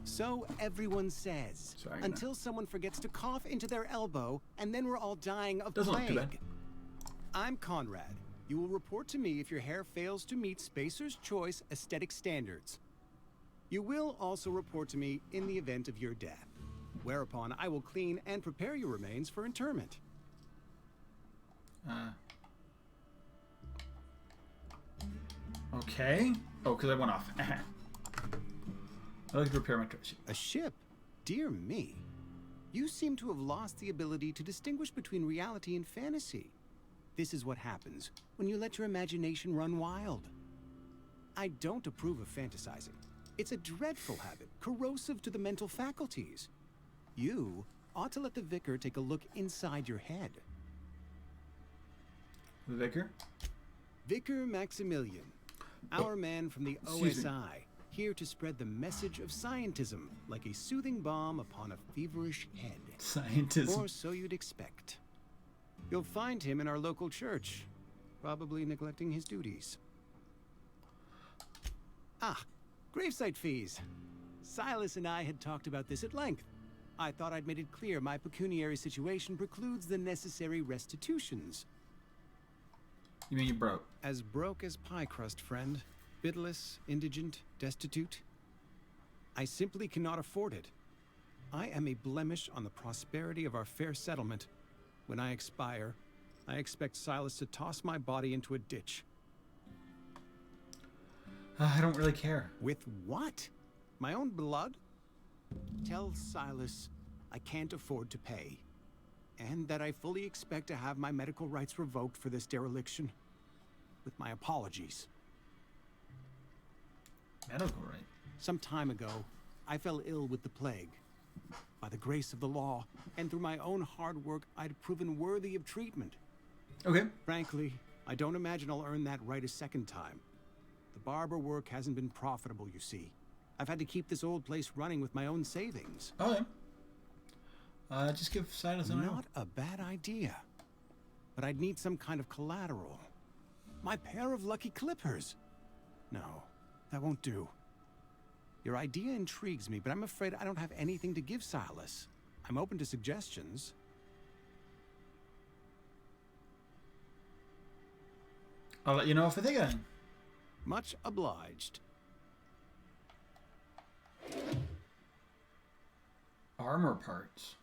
So everyone says. Sorry, until someone forgets to cough into their elbow, and then we're all dying of Doesn't look too bad. plague. I'm Conrad. You will report to me if your hair fails to meet Spacer's Choice aesthetic standards. You will also report to me in the event of your death, whereupon I will clean and prepare your remains for interment. Okay. Oh, because I went off. I'd like to repair my ship. A ship? Dear me. You seem to have lost the ability to distinguish between reality and fantasy. This is what happens when you let your imagination run wild. I don't approve of fantasizing. It's a dreadful habit, corrosive to the mental faculties. You ought to let the vicar take a look inside your head. The vicar? Vicar Maximilian, our man from the Excuse me. OSI, here to spread the message of scientism like a soothing balm upon a feverish head. Scientism. Or so you'd expect. You'll find him in our local church, probably neglecting his duties. Ah, gravesite fees. Silas and I had talked about this at length. I thought I'd made it clear my pecuniary situation precludes the necessary restitutions. You mean you broke? As broke as pie crust, friend. Bidless, indigent, destitute. I simply cannot afford it. I am a blemish on the prosperity of our fair settlement. When I expire, I expect Silas to toss my body into a ditch. I don't really care. With what? My own blood? Tell Silas I can't afford to pay. And that I fully expect to have my medical rights revoked for this dereliction. With my apologies. Medical right? Some time ago, I fell ill with the plague. By the grace of the law, and through my own hard work, I'd proven worthy of treatment. Okay. Frankly, I don't imagine I'll earn that right a second time. The barber work hasn't been profitable, you see. I've had to keep this old place running with my own savings. Okay. Just give Silas an Not a bad idea. But I'd need some kind of collateral. My pair of lucky clippers. No, that won't do. Your idea intrigues me, but I'm afraid I don't have anything to give Silas. I'm open to suggestions. I'll let you know if I think of anything. Much obliged. Armor parts.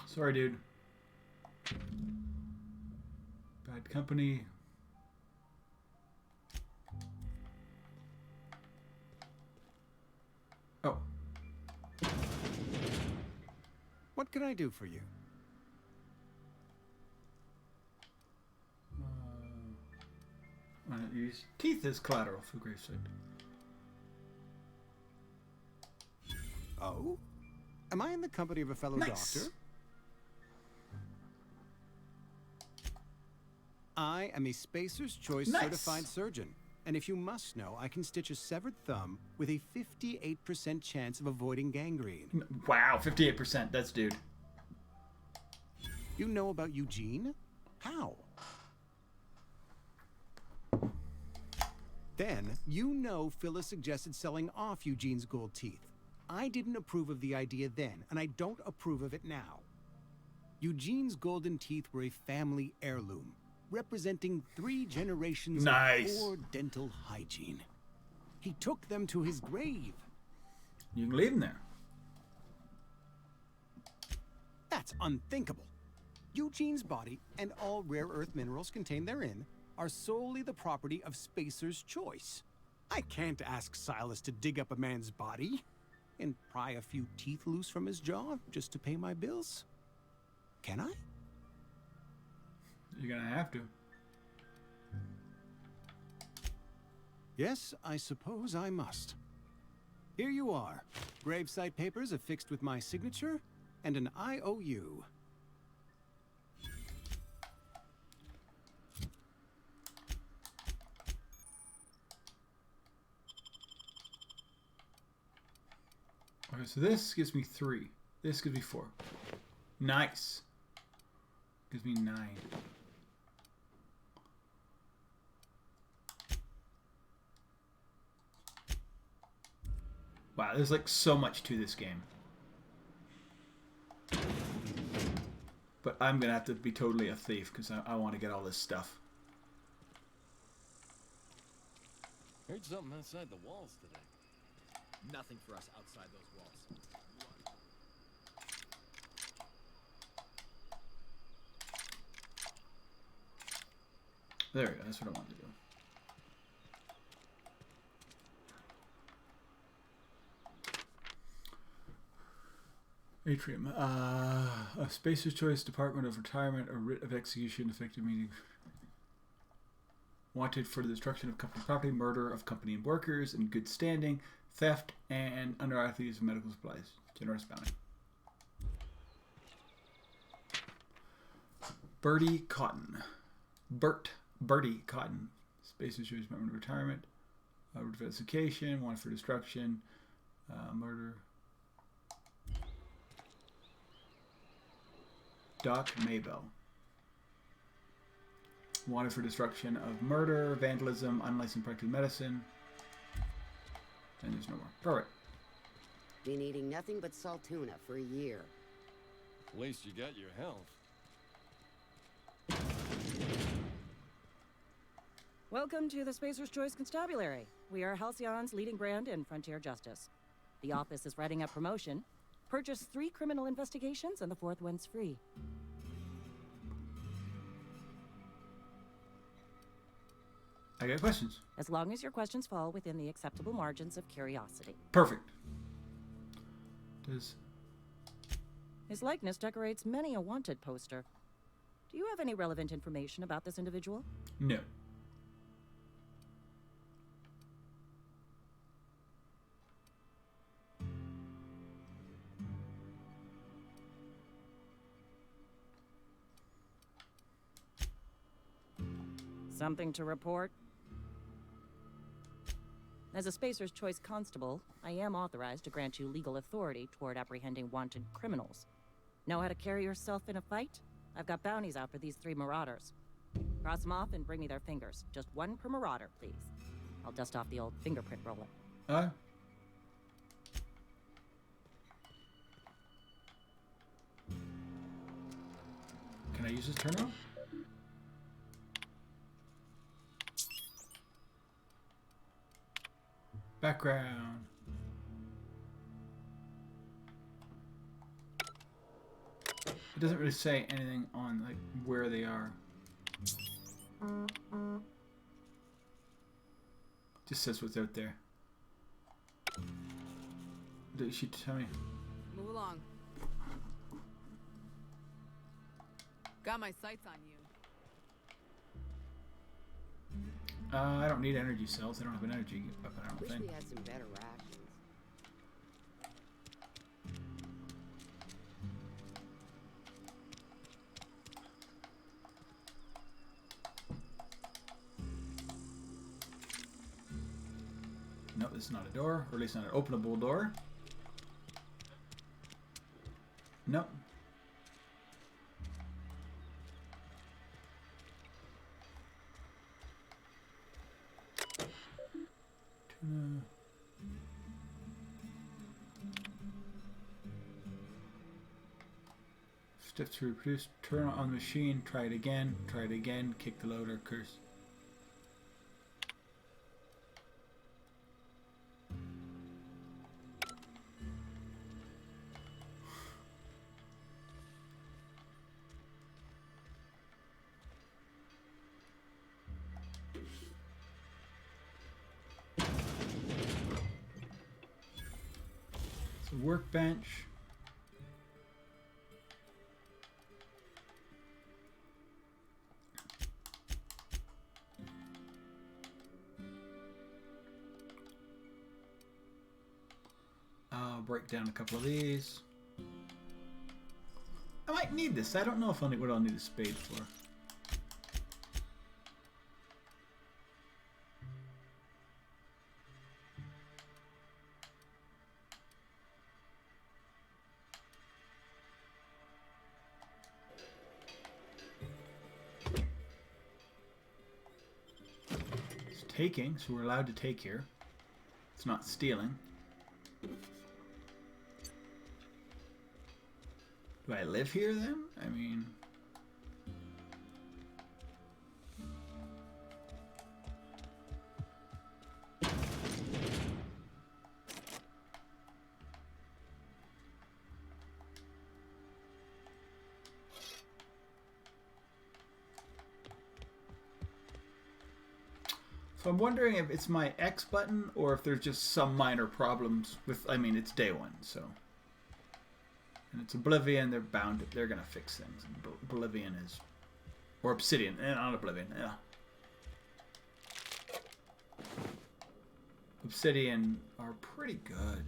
Sorry, dude. Bad company. Oh. What can I do for you? Why not use teeth as collateral for gravesite? Oh? Am I in the company of a fellow doctor? I am a Spacer's Choice certified surgeon. And if you must know, I can stitch a severed thumb with a 58% chance of avoiding gangrene. Wow, 58%. That's dude. You know about Eugene? How? Then, you know Phyllis suggested selling off Eugene's gold teeth. I didn't approve of the idea then, and I don't approve of it now. Eugene's golden teeth were a family heirloom, representing 3 generations of poor dental hygiene. He took them to his grave. You can leave them there. That's unthinkable. Eugene's body and all rare earth minerals contained therein are solely the property of Spacer's Choice. I can't ask Silas to dig up a man's body and pry a few teeth loose from his jaw just to pay my bills. Can I? You're gonna have to. Yes, I suppose I must. Here you are. Gravesite papers affixed with my signature and an IOU. Okay, so this gives me 3. This gives me 4. Nice. Gives me 9. Wow, there's like so much to this game. But I'm gonna have to be totally a thief because I want to get all this stuff. Heard something outside the walls today. Nothing for us outside those walls. There we go, that's what I wanted to do. Atrium. A Spacer's Choice, Department of Retirement, a writ of execution, effective meeting. Wanted for the destruction of company property, murder of company and workers in good standing, theft, and unauthorized use of medical supplies. Generous bounty. Bertie Cotton. Bertie Cotton. Spacer's Choice, Department of Retirement. Investigation, wanted for destruction, murder. Doc Maybell. Wanted for destruction of murder, vandalism, unlicensed practice of medicine. And there's no more. Alright. Been eating nothing but salt tuna for a year. At least you got your health. Welcome to the Spacer's Choice Constabulary. We are Halcyon's leading brand in frontier justice. The office is writing a promotion. Purchase 3 criminal investigations and the 4th one's free. I got questions. As long as your questions fall within the acceptable margins of curiosity. Perfect. Does his likeness decorates many a wanted poster. Do you have any relevant information about this individual? No. Something to report? As a Spacer's Choice constable, I am authorized to grant you legal authority toward apprehending wanted criminals. Know how to carry yourself in a fight? I've got bounties out for these 3 marauders. Cross them off and bring me their fingers. Just 1 per marauder, please. I'll dust off the old fingerprint roller. Can I use this turn-on? Background. It doesn't really say anything on like where they are. Just says what's out there. Did she tell me? Move along. Got my sights on you. I don't need energy cells. I don't have an energy weapon, I don't Wish think. we had some better rations. No, this is not a door, or at least not an openable door. Nope. Steps to reproduce. Turn on the machine. Try it again. Try it again. Kick the loader. Curse. It's a workbench. I'll break down a couple of these. I might need this. I don't know if what I'll need a spade for. It's taking, so we're allowed to take here. It's not stealing. Do I live here then? I mean... So I'm wondering if it's my X button or if there's just some minor problems with, I mean, it's day one, so. And it's Oblivion, they're gonna fix things. Oblivion is, or Obsidian, not Oblivion, yeah. Obsidian are pretty good.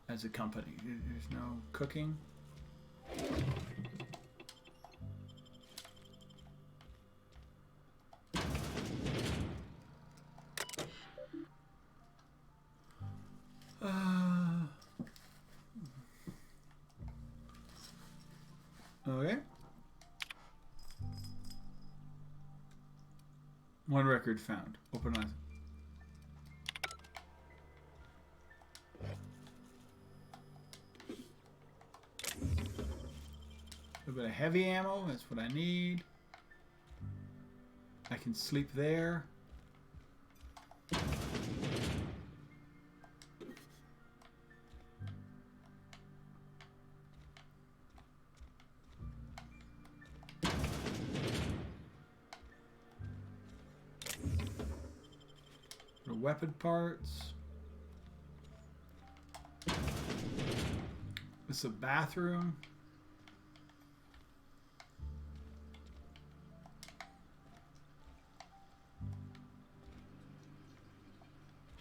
As a company, there's no cooking. Okay. One record found. Open eyes. A bit of heavy ammo. That's what I need. I can sleep there. Weapon parts. This is a bathroom.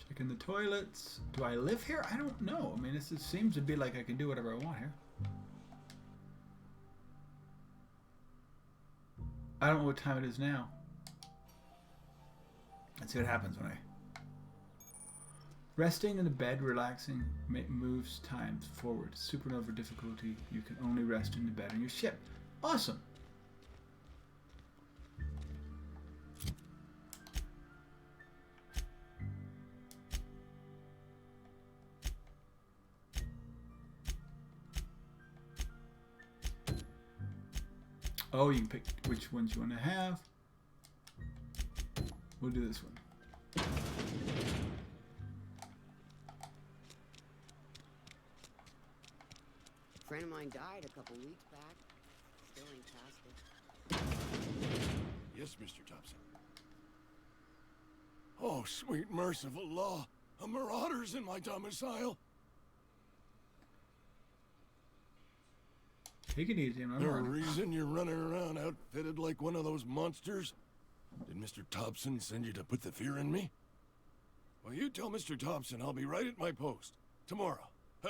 Checking the toilets. Do I live here? I don't know. I mean, this seems to be like I can do whatever I want here. I don't know what time it is now. Let's see what happens when I... Resting in the bed, relaxing, moves times forward. Supernova difficulty. You can only rest in the bed on your ship. Awesome. Oh, you can pick which ones you want to have. We'll do this one. A friend of mine died a couple weeks back. Still ain't past it. Yes, Mr. Thompson. Oh, sweet merciful law. A marauder's in my domicile. Take it easy, man. The reason you're running around outfitted like one of those monsters? Did Mr. Thompson send you to put the fear in me? Well, you tell Mr. Thompson I'll be right at my post. Tomorrow.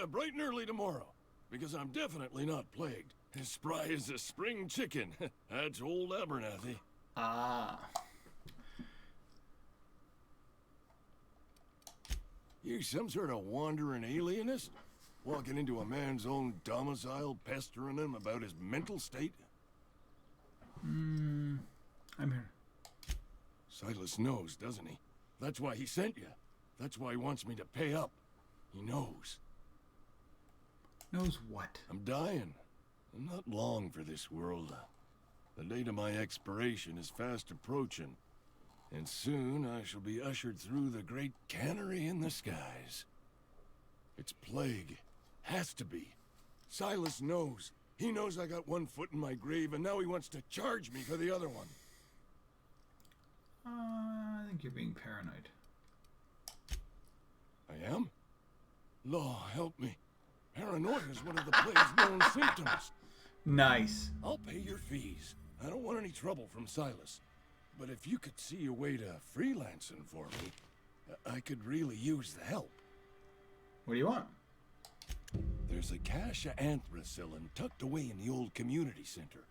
Bright and early tomorrow. Because I'm definitely not plagued. As spry as a spring chicken. That's old Abernathy. Ah. You some sort of wandering alienist? Walking into a man's own domicile, pestering him about his mental state? I'm here. Silas knows, doesn't he? That's why he sent you. That's why he wants me to pay up. He knows. Knows what? I'm dying. I'm not long for this world. The date of my expiration is fast approaching. And soon I shall be ushered through the great cannery in the skies. It's plague. Has to be. Silas knows. He knows I got one foot in my grave, and now he wants to charge me for the other one. I think you're being paranoid. I am? Law, help me. Paranoia is one of the plague's known symptoms. Nice. I'll pay your fees. I don't want any trouble from Silas. But if you could see a way to freelancing for me, I could really use the help. What do you want? There's a cache of anthracillin tucked away in the old community center.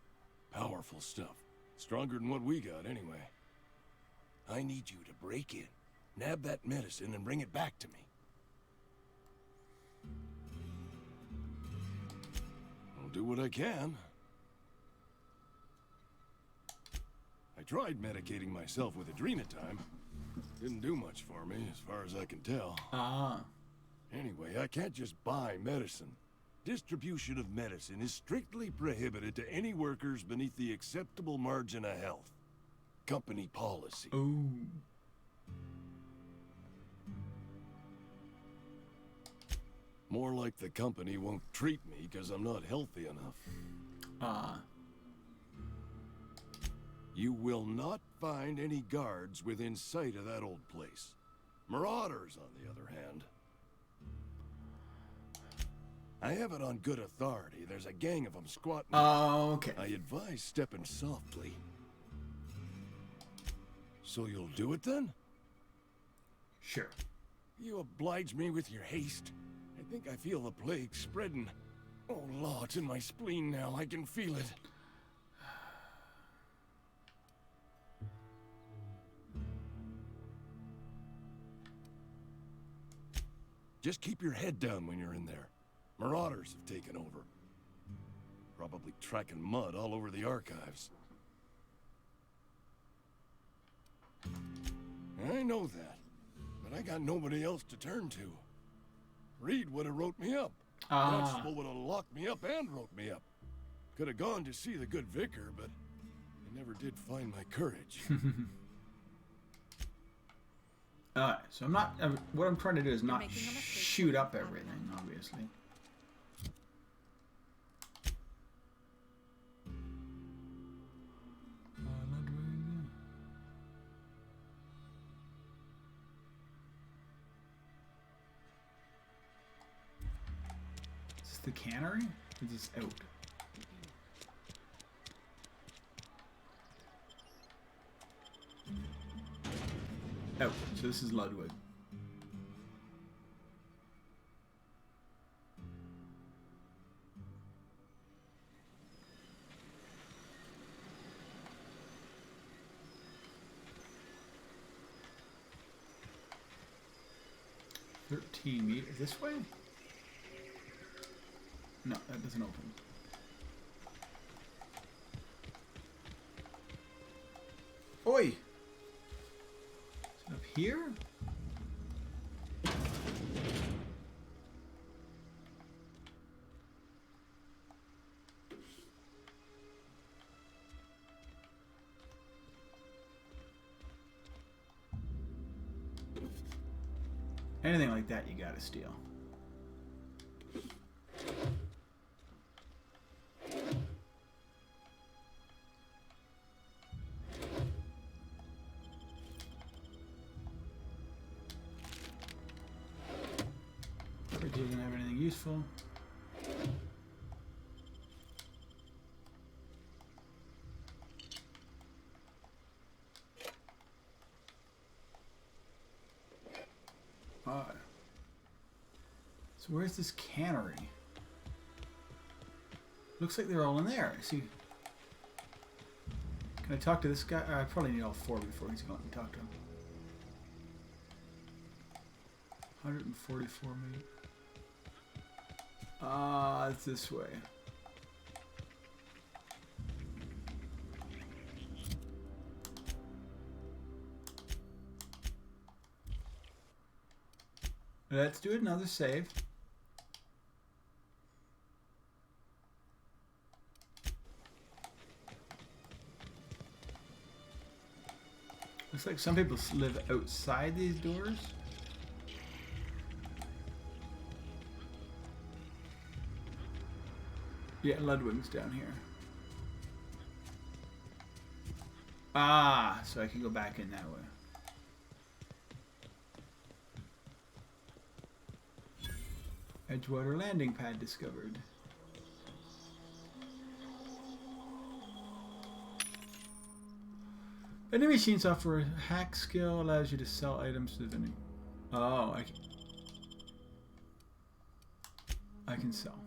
Powerful stuff. Stronger than what we got, anyway. I need you to break in, nab that medicine, and bring it back to me. I'll do what I can. I tried medicating myself with Adrenatime. Didn't do much for me, as far as I can tell. Ah. Anyway, I can't just buy medicine. Distribution of medicine is strictly prohibited to any workers beneath the acceptable margin of health. Company policy. Ooh. More like the company won't treat me because I'm not healthy enough. Ah. You will not find any guards within sight of that old place. Marauders, on the other hand. I have it on good authority. There's a gang of them squatting. Oh, okay. I advise stepping softly. So you'll do it then? Sure. You oblige me with your haste. I think I feel the plague spreading. Oh, Law, it's in my spleen now. I can feel it. Just keep your head down when you're in there. Marauders have taken over. Probably tracking mud all over the archives. I know that, but I got nobody else to turn to. Reed would have wrote me up. Constable would have locked me up and wrote me up. Could have gone to see the good vicar, but I never did find my courage. So I'm not. What I'm trying to do is not shoot up everything, obviously. Is this the cannery? Or is this out? Oh, so this is Ludwig. $13 this way? No, that doesn't open. Oi! Is it up here? Anything like that, you gotta steal. Fridge doesn't have anything useful. So where's this cannery? Looks like they're all in there. I see. Can I talk to this guy? I probably need all four before he's going to talk to him. 144 meat. It's this way. Let's do another save. Looks like some people live outside these doors. Yeah, Ludwig's down here. Ah, so I can go back in that way. Edgewater landing pad discovered. Vending machine software hack skill allows you to sell items to the vending. Oh, I can sell.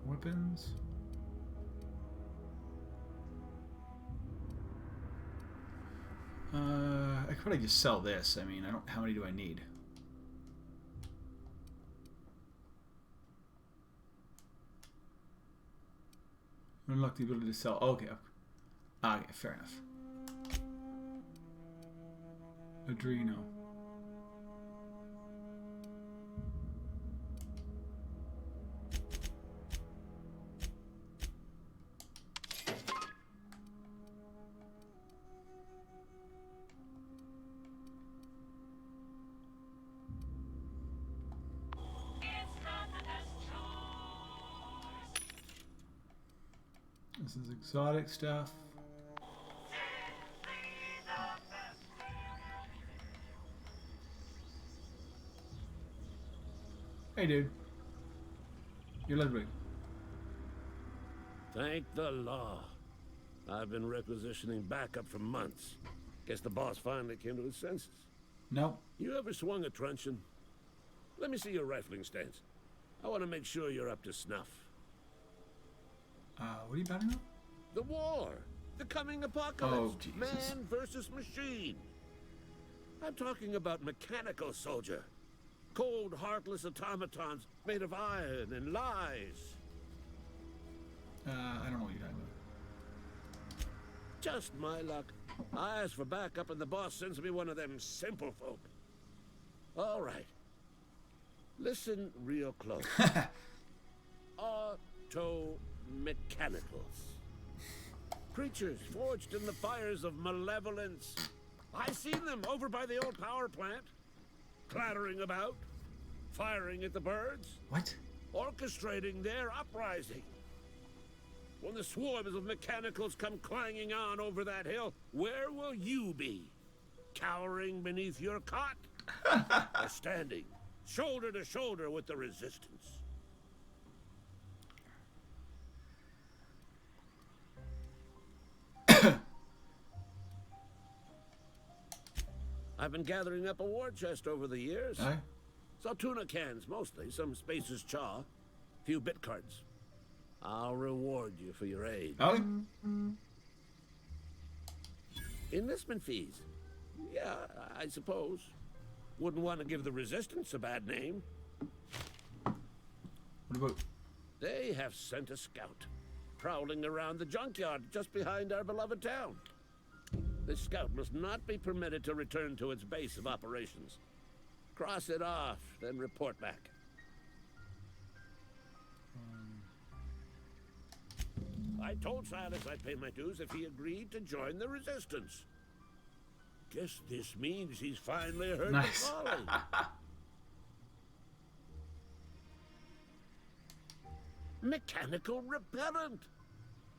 Weapons. I could probably just sell this. I mean, I don't. How many do I need? Unlock the ability to sell. Okay. Okay, fair enough. Adreno. This is exotic stuff. Hey, dude. You're Ludwig. Thank the law. I've been requisitioning backup for months. Guess the boss finally came to his senses. No. You ever swung a truncheon? Let me see your rifling stance. I want to make sure you're up to snuff. What are you batting on? The war. The coming apocalypse. Oh, Jesus. Man versus machine. I'm talking about mechanical soldier. Cold, heartless automatons made of iron and lies. I don't know what you're talking about. Just my luck. I ask for backup and the boss sends me one of them simple folk. All right. Listen real close. Auto-mechanicals. Creatures forged in the fires of malevolence. I seen them over by the old power plant. Clattering about. Firing at the birds. What? Orchestrating their uprising. When the swarms of mechanicals come clanging on over that hill, where will you be? Cowering beneath your cot? Or standing, shoulder to shoulder with the resistance? I've been gathering up a war chest over the years. Aye. Saw tuna cans, mostly. Some Spacer's chaw. Few bit cards. I'll reward you for your aid. Oh. Enlistment fees. Yeah, I suppose. Wouldn't want to give the Resistance a bad name. What about? They have sent a scout. Prowling around the junkyard just behind our beloved town. This scout must not be permitted to return to its base of operations. Cross it off, then report back. I told Silas I'd pay my dues if he agreed to join the Resistance. Guess this means he's finally heard Nice. the calling. Mechanical repellent.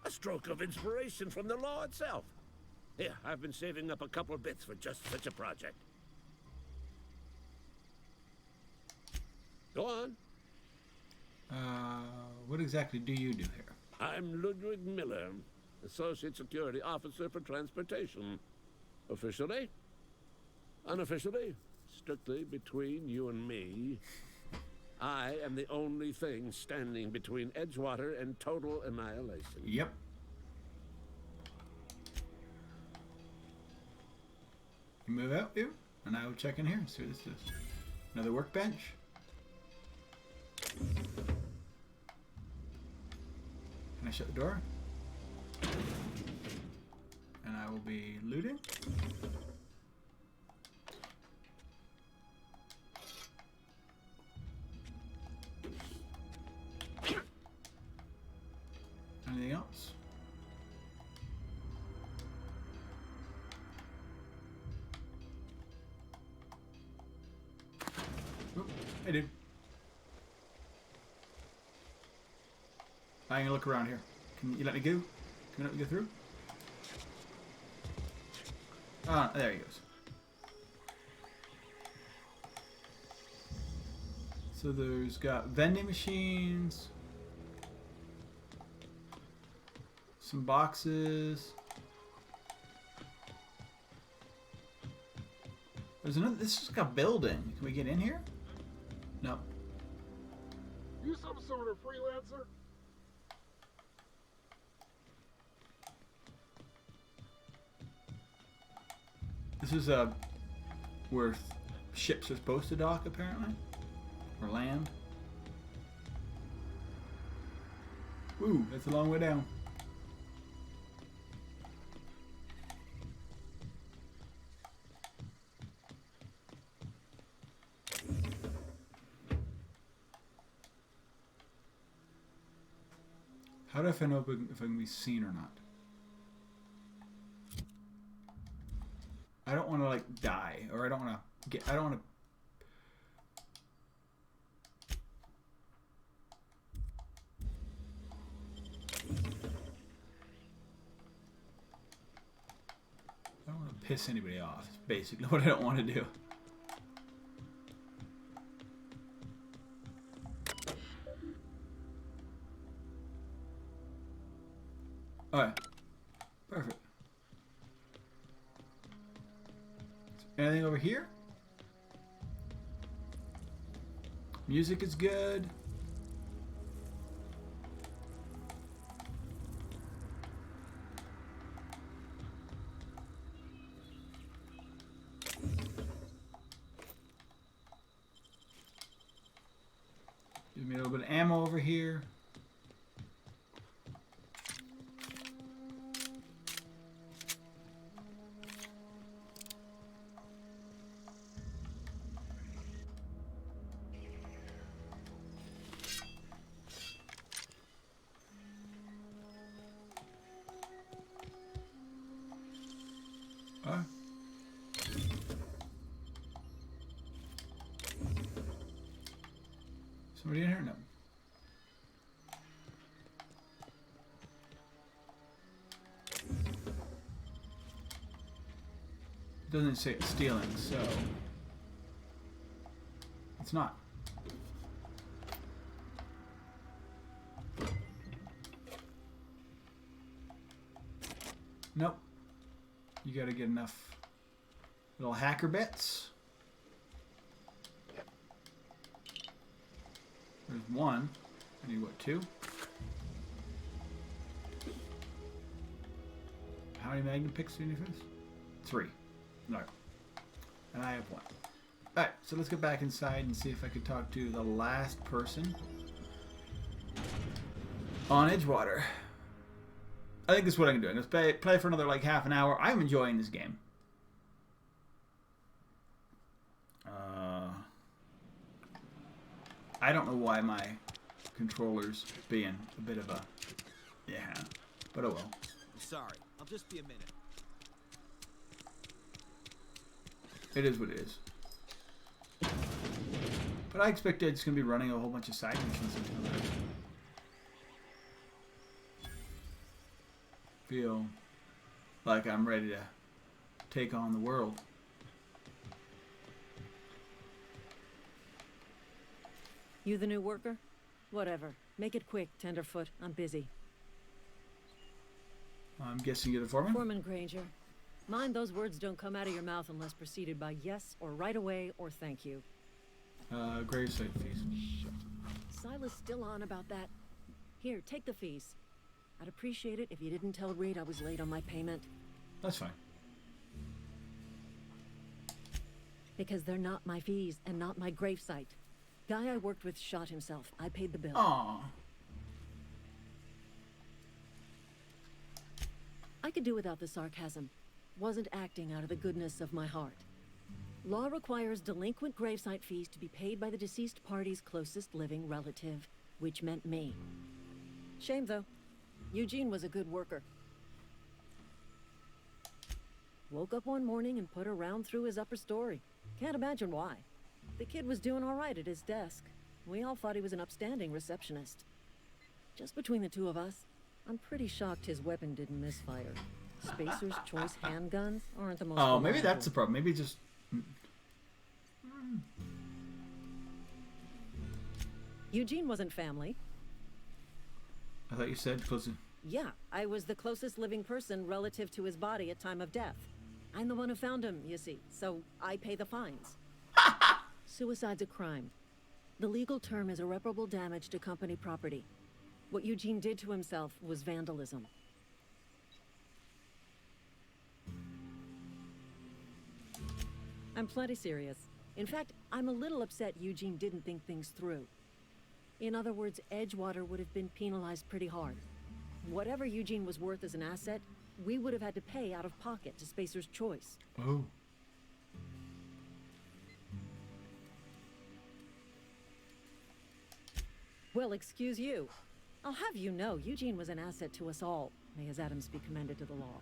A stroke of inspiration from the law itself. Here, I've been saving up a couple of bits for just such a project. Go on. What exactly do you do here? I'm Ludwig Miller, Associate Security Officer for Transportation. Officially? Unofficially? Strictly between you and me. I am the only thing standing between Edgewater and total annihilation. Yep. You move out, you, and I will check in here and see what this is. Another workbench. Can I shut the door? And I will be looting. Anything else? Oh, hey dude. I'm gonna look around here. Can you let me go? Can you let me go through? Ah, there he goes. So there's got vending machines. Some boxes. There's another. This is like a building. Can we get in here? No. You some sort of freelancer? This is where ships are supposed to dock, apparently, or land. Ooh, that's a long way down. How do I find out if I can be seen or not? I don't want to like die, or I don't want to get. I don't want to. I don't want to piss anybody off. It's basically what I don't want to do. Alright. Perfect. Anything over here? Music is good. Give me a little bit of ammo over here. Somebody in here? No. It doesn't say it's stealing, so it's not. Nope. You gotta get enough little hacker bits. There's one. I need what, 2? How many magnum picks do you need for this? 3. No. And I have 1. Alright, so let's get back inside and see if I can talk to the last person on Edgewater. I think this is what I'm doing. Let's play for another like half an hour. I'm enjoying this game. I don't know why my controller's being a bit of a but oh well. I'm sorry. I'll just be a minute. It is what it is. But I expect it's going to be running a whole bunch of side missions until I feel like I'm ready to take on the world. You the new worker? Whatever. Make it quick, Tenderfoot. I'm busy. I'm guessing you're the foreman? Foreman Granger. Mind those words don't come out of your mouth unless preceded by yes or right away or thank you. Gravesite fees. Silas still on about that. Here, take the fees. I'd appreciate it if you didn't tell Reed I was late on my payment. That's fine. Because they're not my fees and not my gravesite. Guy I worked with shot himself. I paid the bill. Aww. I could do without the sarcasm. Wasn't acting out of the goodness of my heart. Law requires delinquent gravesite fees to be paid by the deceased party's closest living relative, which meant me. Shame, though. Eugene was a good worker. Woke up one morning and put a round through his upper story. Can't imagine why. The kid was doing all right at his desk. We all thought he was an upstanding receptionist. Just between the two of us, I'm pretty shocked his weapon didn't misfire. Spacer's Choice handguns aren't the most Oh, maybe reliable. that's the problem. Maybe just... Eugene wasn't family. I thought you said close. Yeah, I was the closest living person relative to his body at time of death. I'm the one who found him, you see, so I pay the fines. Suicide's a crime. The legal term is irreparable damage to company property. What Eugene did to himself was vandalism. I'm plenty serious. In fact, I'm a little upset Eugene didn't think things through. In other words, Edgewater would have been penalized pretty hard. Whatever Eugene was worth as an asset, we would have had to pay out of pocket to Spacer's Choice. Oh. Well, excuse you. I'll have you know, Eugene was an asset to us all. May his atoms be commended to the law.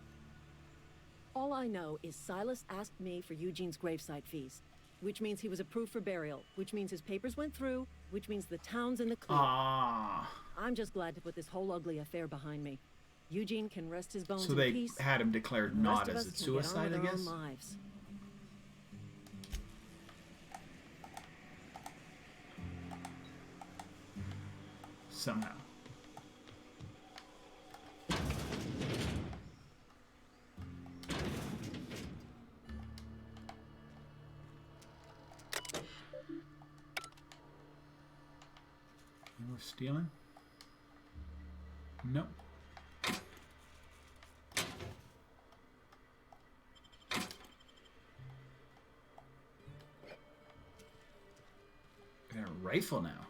All I know is Silas asked me for Eugene's gravesite fees, which means he was approved for burial, which means his papers went through, which means the town's in the clear. Ah. I'm just glad to put this whole ugly affair behind me. Eugene can rest his bones So in they peace. had him declared The rest not of as us a can get on suicide, with I our own guess. lives. Somehow. You were stealing? Nope. Got a rifle now.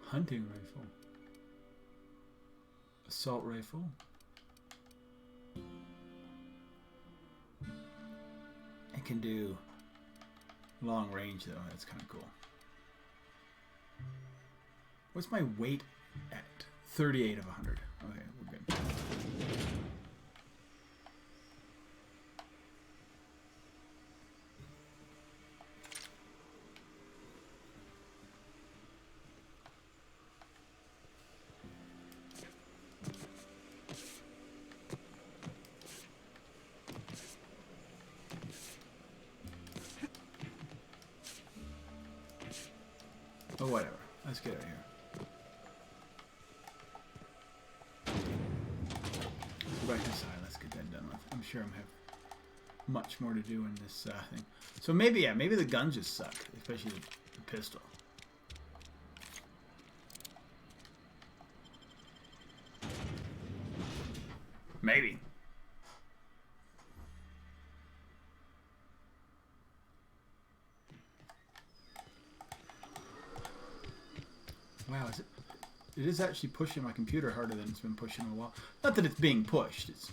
Hunting rifle. Assault rifle. It can do long range though, that's kind of cool. What's my weight at? 38 of 100. Okay, we're good. Oh, whatever. Let's get out of here. Go back inside. Let's get that done with. I'm sure I'm have much more to do in this thing. So maybe, yeah, maybe the guns just suck, especially the pistol. Maybe. Wow, is it? It is actually pushing my computer harder than it's been pushing in a while. Not that it's being pushed. It's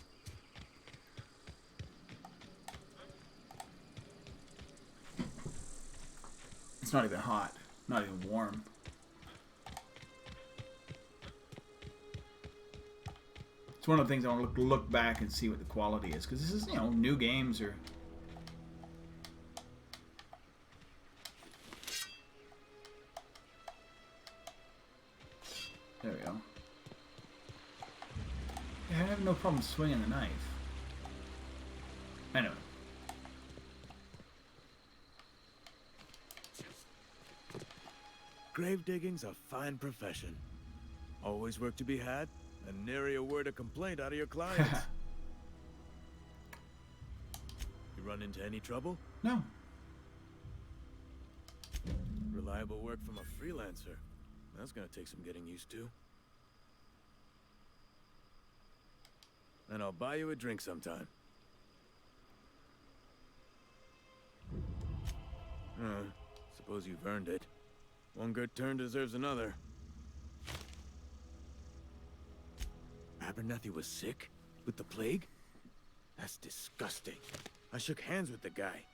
not even hot. Not even warm. It's one of the things I want to look back and see what the quality is, because this is, you know, new games or. There we go. Yeah, I have no problem swinging the knife. I know. Grave digging's a fine profession. Always work to be had, and nary a word of complaint out of your clients. You run into any trouble? No. Reliable work from a freelancer. That's gonna take some getting used to. and I'll buy you a drink sometime. Suppose you've earned it. One good turn deserves another. Abernathy was sick? With the plague? That's disgusting. I shook hands with the guy.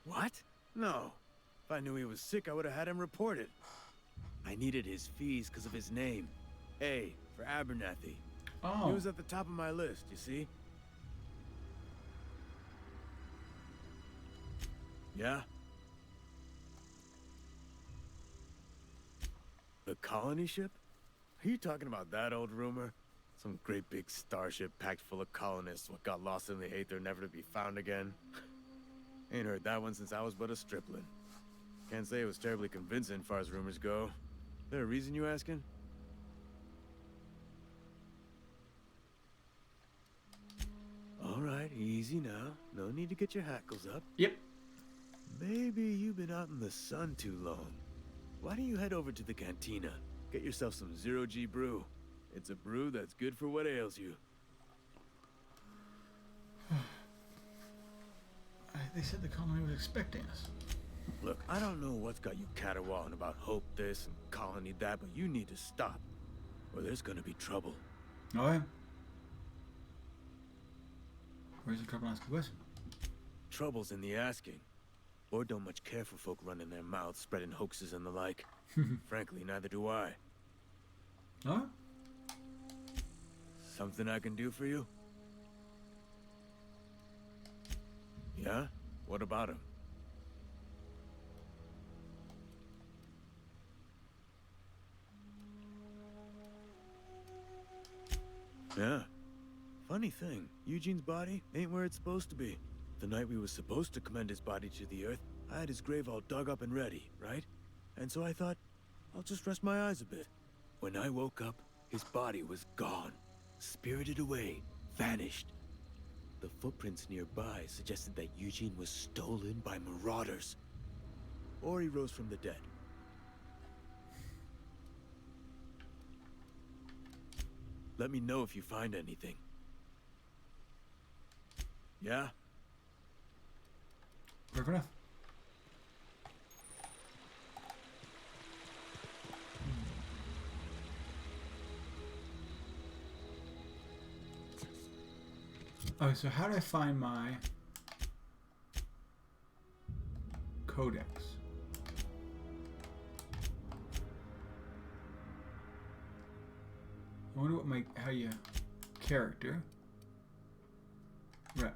What? No. If I knew he was sick, I would have had him reported. I needed his fees because of his name. A for Abernathy. Oh. He was at the top of my list, you see? Yeah? The colony ship? Are you talking about that old rumor? Some great big starship packed full of colonists what got lost in the aether never to be found again? Ain't heard that one since I was but a stripling. Can't say it was terribly convincing far as rumors go. There a reason you asking? Alright, easy now. No need to get your hackles up. Yep. Maybe you've been out in the sun too long. Why don't you head over to the cantina? Get yourself some zero-G brew. It's a brew that's good for what ails you. They said the colony was expecting us. Look, I don't know what's got you caterwauling about hope this and colony that, but you need to stop, or there's gonna be trouble. Oh, yeah? Where's the trouble? Ask a question. Trouble's in the asking. Or don't much care for folk running their mouths, spreading hoaxes and the like. Frankly, neither do I. Huh? Something I can do for you? Yeah? What about him? Yeah. Funny thing, Eugene's body ain't where it's supposed to be. The night we was supposed to commend his body to the earth, I had his grave all dug up and ready, right? And so I thought, I'll just rest my eyes a bit. When I woke up, his body was gone. Spirited away. Vanished. The footprints nearby suggested that Eugene was stolen by marauders. Or he rose from the dead. Let me know if you find anything. Yeah? Fair enough. Oh, so how do I find my codex? I wonder what how you character rep.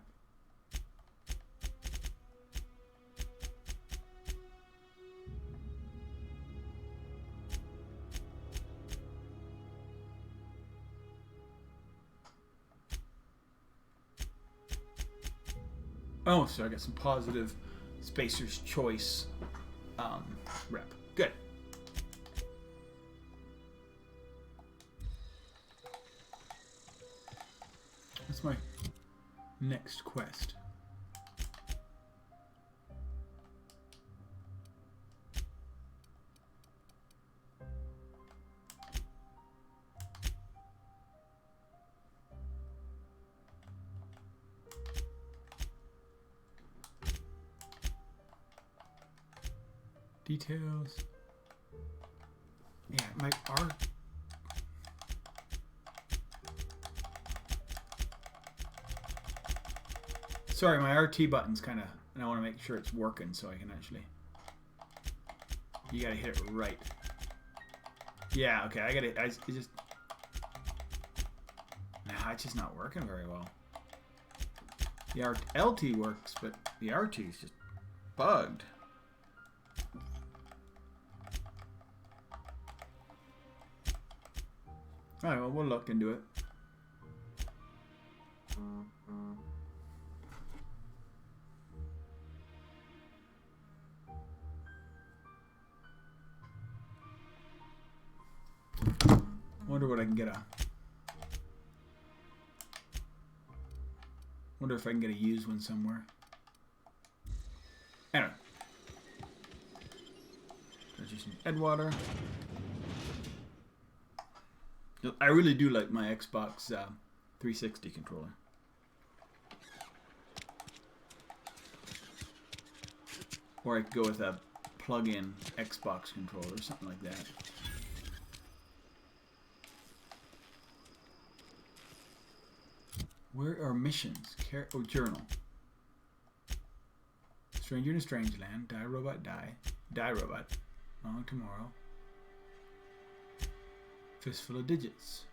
Oh, so I got some positive Spacer's Choice rep. Good. That's my next quest. Details. Yeah, my art. Sorry, my RT button's kind of, and I want to make sure it's working so I can actually. You gotta hit it right. Yeah, okay, I gotta. It's just. Nah, it's just not working very well. The LT works, but the RT is just bugged. Alright, well, we'll look into it. Wonder what I can get a... Wonder if I can get a used one somewhere. you some Edgewater. I really do like my Xbox 360 controller. Or I could go with a plug-in Xbox controller or something like that. Where are missions? Journal. Stranger in a strange land. Die robot, die. Die robot. Long tomorrow. Fistful of digits.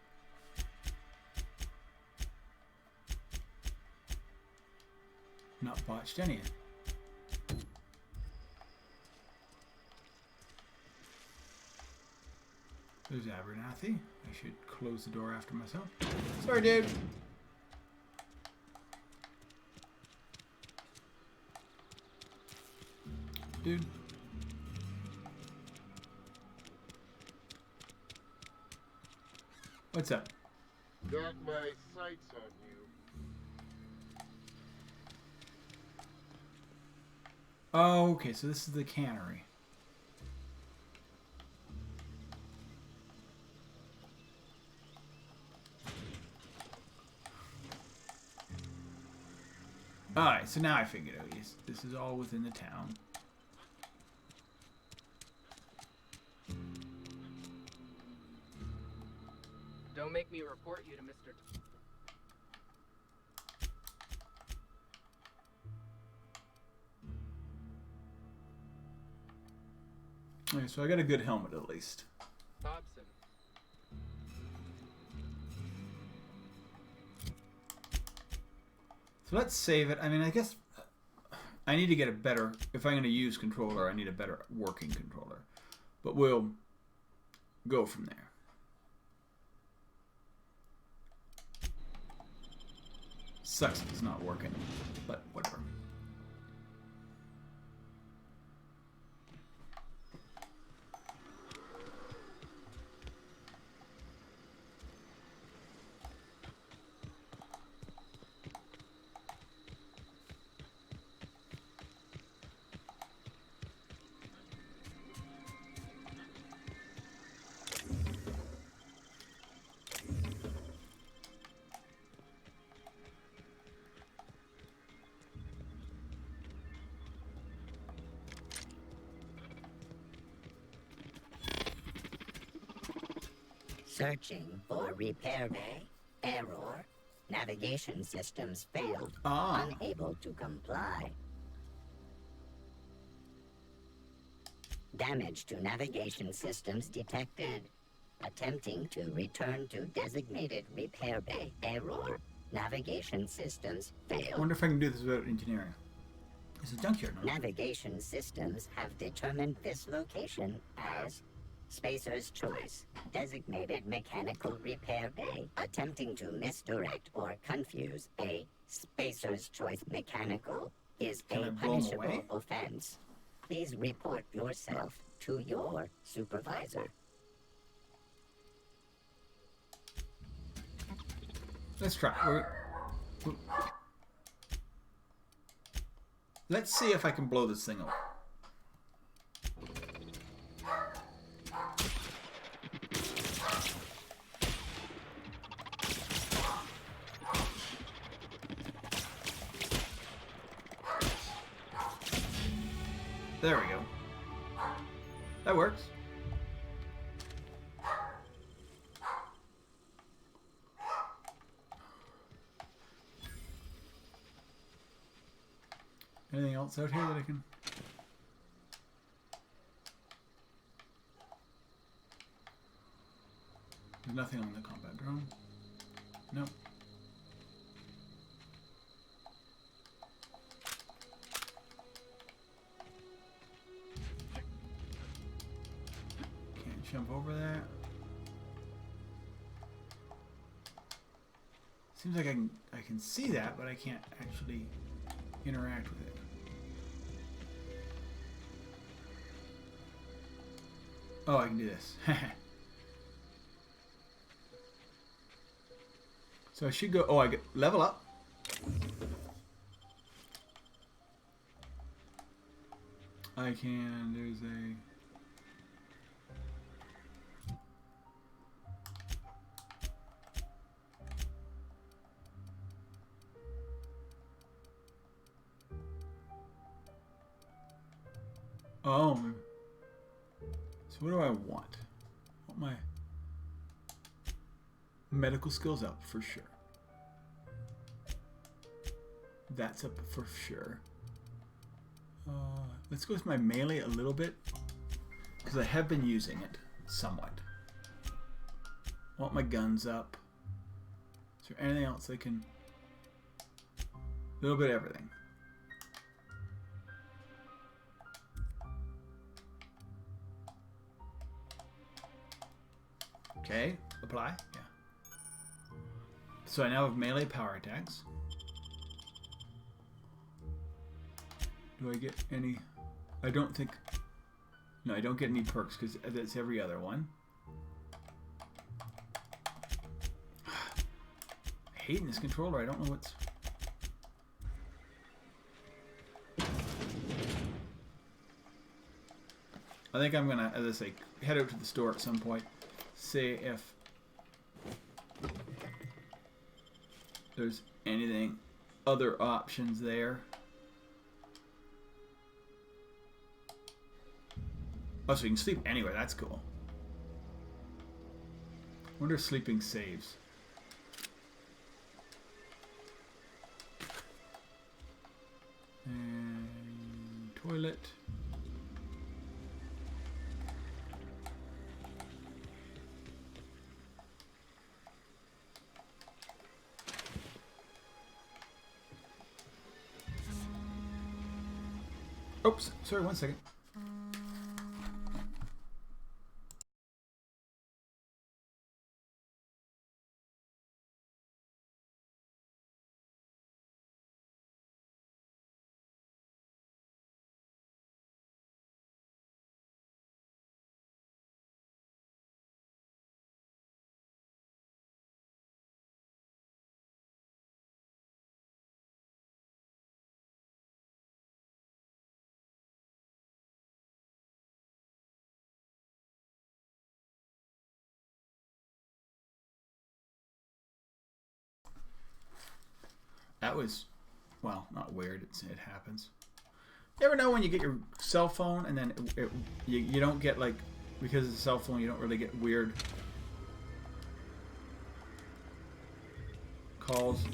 Not botched any. There's Abernathy. I should close the door after myself. Sorry, dude. Dude. What's up? Got my sights on you. Oh, okay, so this is the cannery. Alright, so now I figured out this is all within the town. Don't make me report you to Mr. Okay, so I got a good helmet at least. Thompson. So let's save it. I mean, I guess I need to get a better, if I'm going to use controller, I need a better working controller. But we'll go from there. Sucks it's not working, but whatever. Searching for repair bay. Error. Navigation systems failed. Unable to comply. Damage to navigation systems detected. Attempting to return to designated repair bay. Error. Navigation systems failed. I wonder if I can do this without engineering. It's a junkyard, no? Navigation systems have determined this location as Spacer's Choice, designated mechanical repair bay. Attempting to misdirect or confuse a Spacer's Choice mechanical is a punishable offense. Please report yourself to your supervisor. Let's try. Let's see if I can blow this thing up. There we go. That works. Anything else out here that I can... There's nothing on the combat drone. Nope. Can't jump over that. Seems like I can see that, but I can't actually interact with it. Oh, I can do this. So I should go... Oh, I get level up. I can... There's a... Oh. So what do I want? I want my medical skills up for sure. That's up for sure. Let's go with my melee a little bit, because I have been using it somewhat. I want my guns up. Is there anything else I can... A little bit of everything. Okay, apply. Yeah. So I now have melee power attacks. Do I get any... I don't think... No, I don't get any perks because that's every other one. Hating this controller. I don't know what's... I think I'm gonna, as I say, head out to the store at some point. See if there's anything, other options there. Oh, so you can sleep anywhere. That's cool. Wonder if sleeping saves. And toilet. Oops, sorry, 1 second. That was, well, not weird. It happens. You ever know when you get your cell phone and then you don't get, like, because it's a cell phone, you don't really get weird calls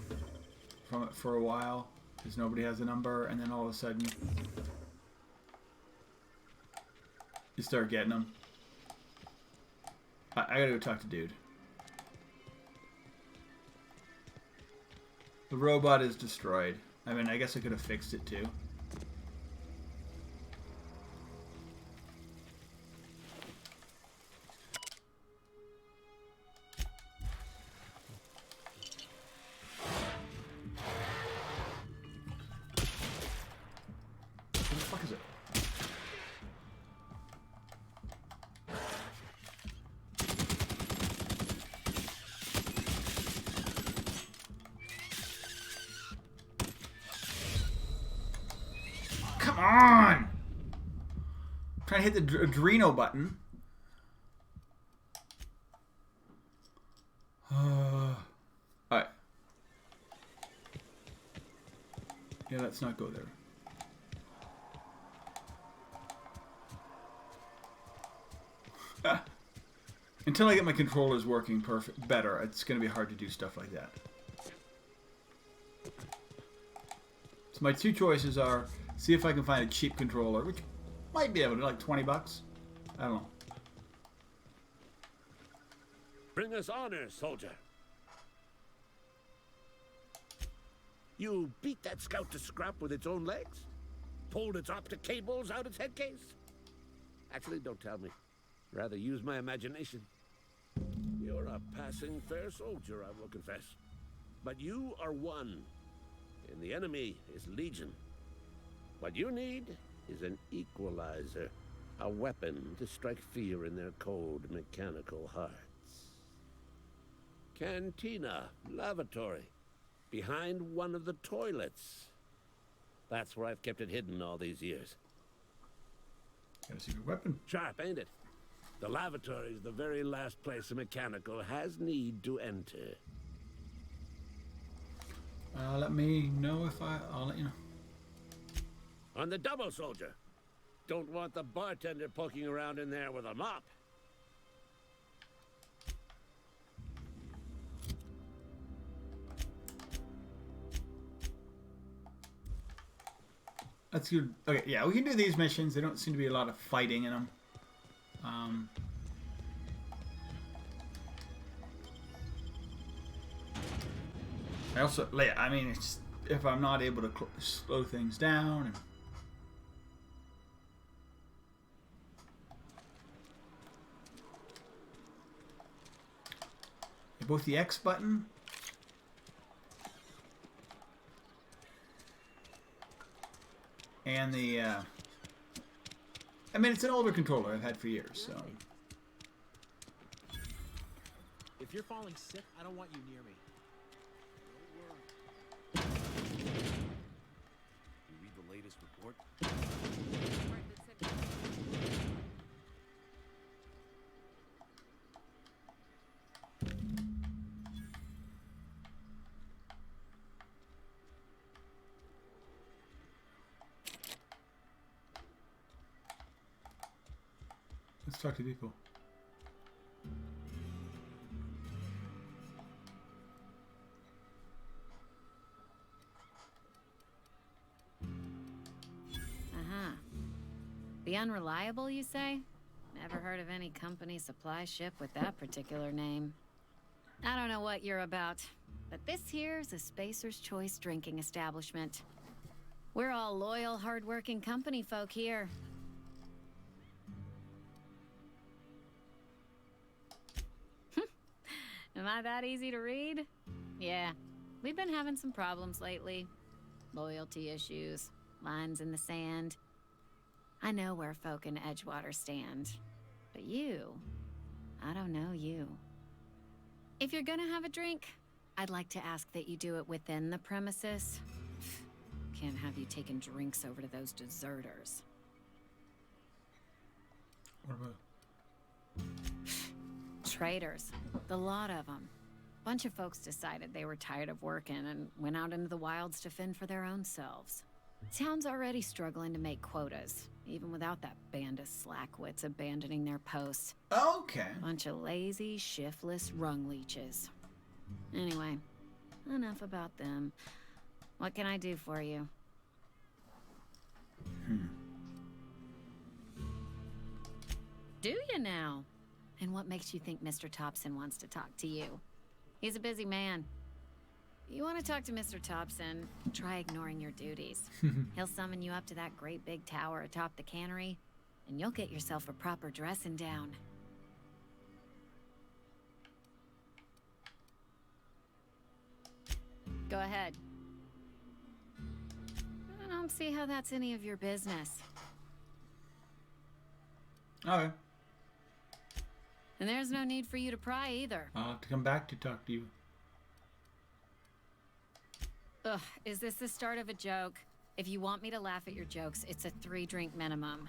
from it for a while because nobody has a number, and then all of a sudden you start getting them. I gotta go talk to dude. The robot is destroyed. I mean, I guess I could have fixed it too. What the fuck is it? Come on! I'm trying to hit the Adreno button. Alright. Yeah, let's not go there. Until I get my controllers working better, it's going to be hard to do stuff like that. So my two choices are see if I can find a cheap controller, which might be able to, like 20 bucks. I don't know. Bring us honor, soldier. You beat that scout to scrap with its own legs? Pulled its optic cables out its head case? Actually, don't tell me. Rather use my imagination. You're a passing fair soldier, I will confess. But you are one, and the enemy is legion. What you need is an equalizer, a weapon to strike fear in their cold mechanical hearts. Cantina, lavatory, behind one of the toilets. That's where I've kept it hidden all these years. Got a secret weapon. Sharp, ain't it? The lavatory is the very last place a mechanical has need to enter. Let me know if I'll let you know. On the double, soldier. don't want the bartender poking around in there with a mop. That's good. Okay, yeah, we can do these missions. There don't seem to be a lot of fighting in them. I also, I mean, it's if I'm not able to slow things down. Both the X button and the I mean, it's an older controller I've had for years, so. If you're falling sick, I don't want you near me. You read the latest report? Let's talk to people. The Unreliable, you say? Never heard of any company supply ship with that particular name. I don't know what you're about, but this here's a Spacer's Choice drinking establishment. We're all loyal, hard-working company folk here. Am I that easy to read? Yeah, we've been having some problems lately. Loyalty issues, lines in the sand. I know where folk in Edgewater stand. But you, I don't know you. If you're gonna have a drink, I'd like to ask that you do it within the premises. Can't have you taking drinks over to those deserters. What about? Traitors. The lot of them. Bunch of folks decided they were tired of working and went out into the wilds to fend for their own selves. Town's already struggling to make quotas, even without that band of slackwits abandoning their posts. Okay. Bunch of lazy, shiftless rung leeches. Anyway, enough about them. What can I do for you? Do you now? And what makes you think Mr. Thompson wants to talk to you? He's a busy man. You want to talk to Mr. Thompson, try ignoring your duties. He'll summon you up to that great big tower atop the cannery, and you'll get yourself a proper dressing down. Go ahead. I don't see how that's any of your business. Okay. And there's no need for you to pry either. I'll have to come back to talk to you. Ugh, is this the start of a joke? If you want me to laugh at your jokes, it's a 3-drink minimum.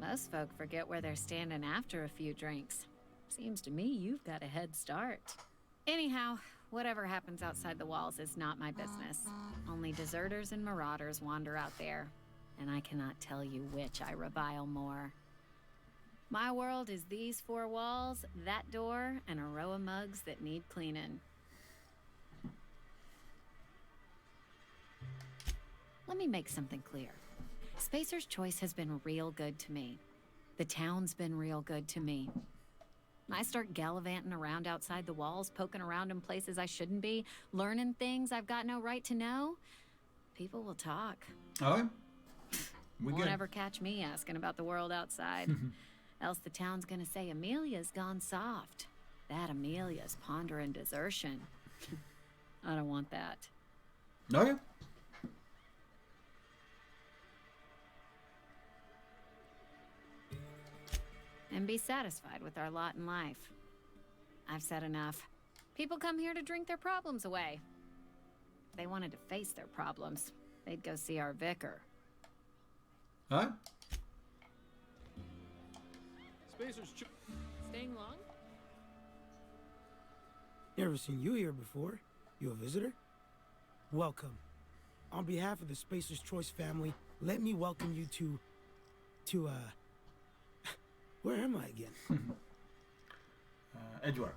Most folk forget where they're standing after a few drinks. Seems to me you've got a head start. Anyhow, whatever happens outside the walls is not my business. Only deserters and marauders wander out there, and I cannot tell you which I revile more. My world is these 4 walls, that door, and a row of mugs that need cleaning. Let me make something clear. Spacer's Choice has been real good to me. The town's been real good to me. I start gallivanting around outside the walls, poking around in places I shouldn't be, learning things I've got no right to know. People will talk. Okay. Won't ever catch me asking about the world outside. Else the town's gonna say Amelia's gone soft. That Amelia's pondering desertion. I don't want that. Okay. And be satisfied with our lot in life. I've said enough. People come here to drink their problems away. If they wanted to face their problems, they'd go see our vicar. Huh? Staying long? Never seen you here before. You a visitor? Welcome. On behalf of the Spacer's Choice family, let me welcome you to where am I again? Edgewater.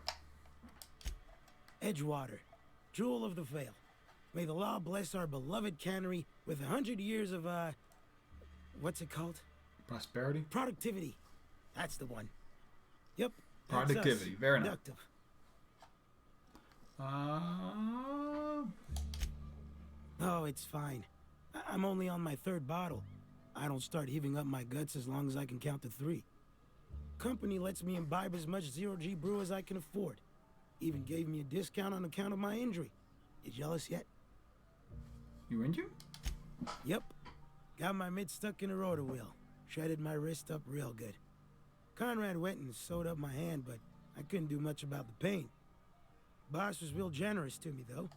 Edgewater, jewel of the Vale. May the law bless our beloved cannery with 100 years of, what's it called? Prosperity? Productivity. That's the one. Yep. Productivity. Very nice. Productive. Oh, it's fine. I'm only on my 3rd bottle. I don't start heaving up my guts as long as I can count to 3. Company lets me imbibe as much zero-G brew as I can afford. Even gave me a discount on account of my injury. You jealous yet? You injured? Yep. Got my mid stuck in a rotor wheel. Shredded my wrist up real good. Conrad went and sewed up my hand, but I couldn't do much about the pain. Boss was real generous to me, though.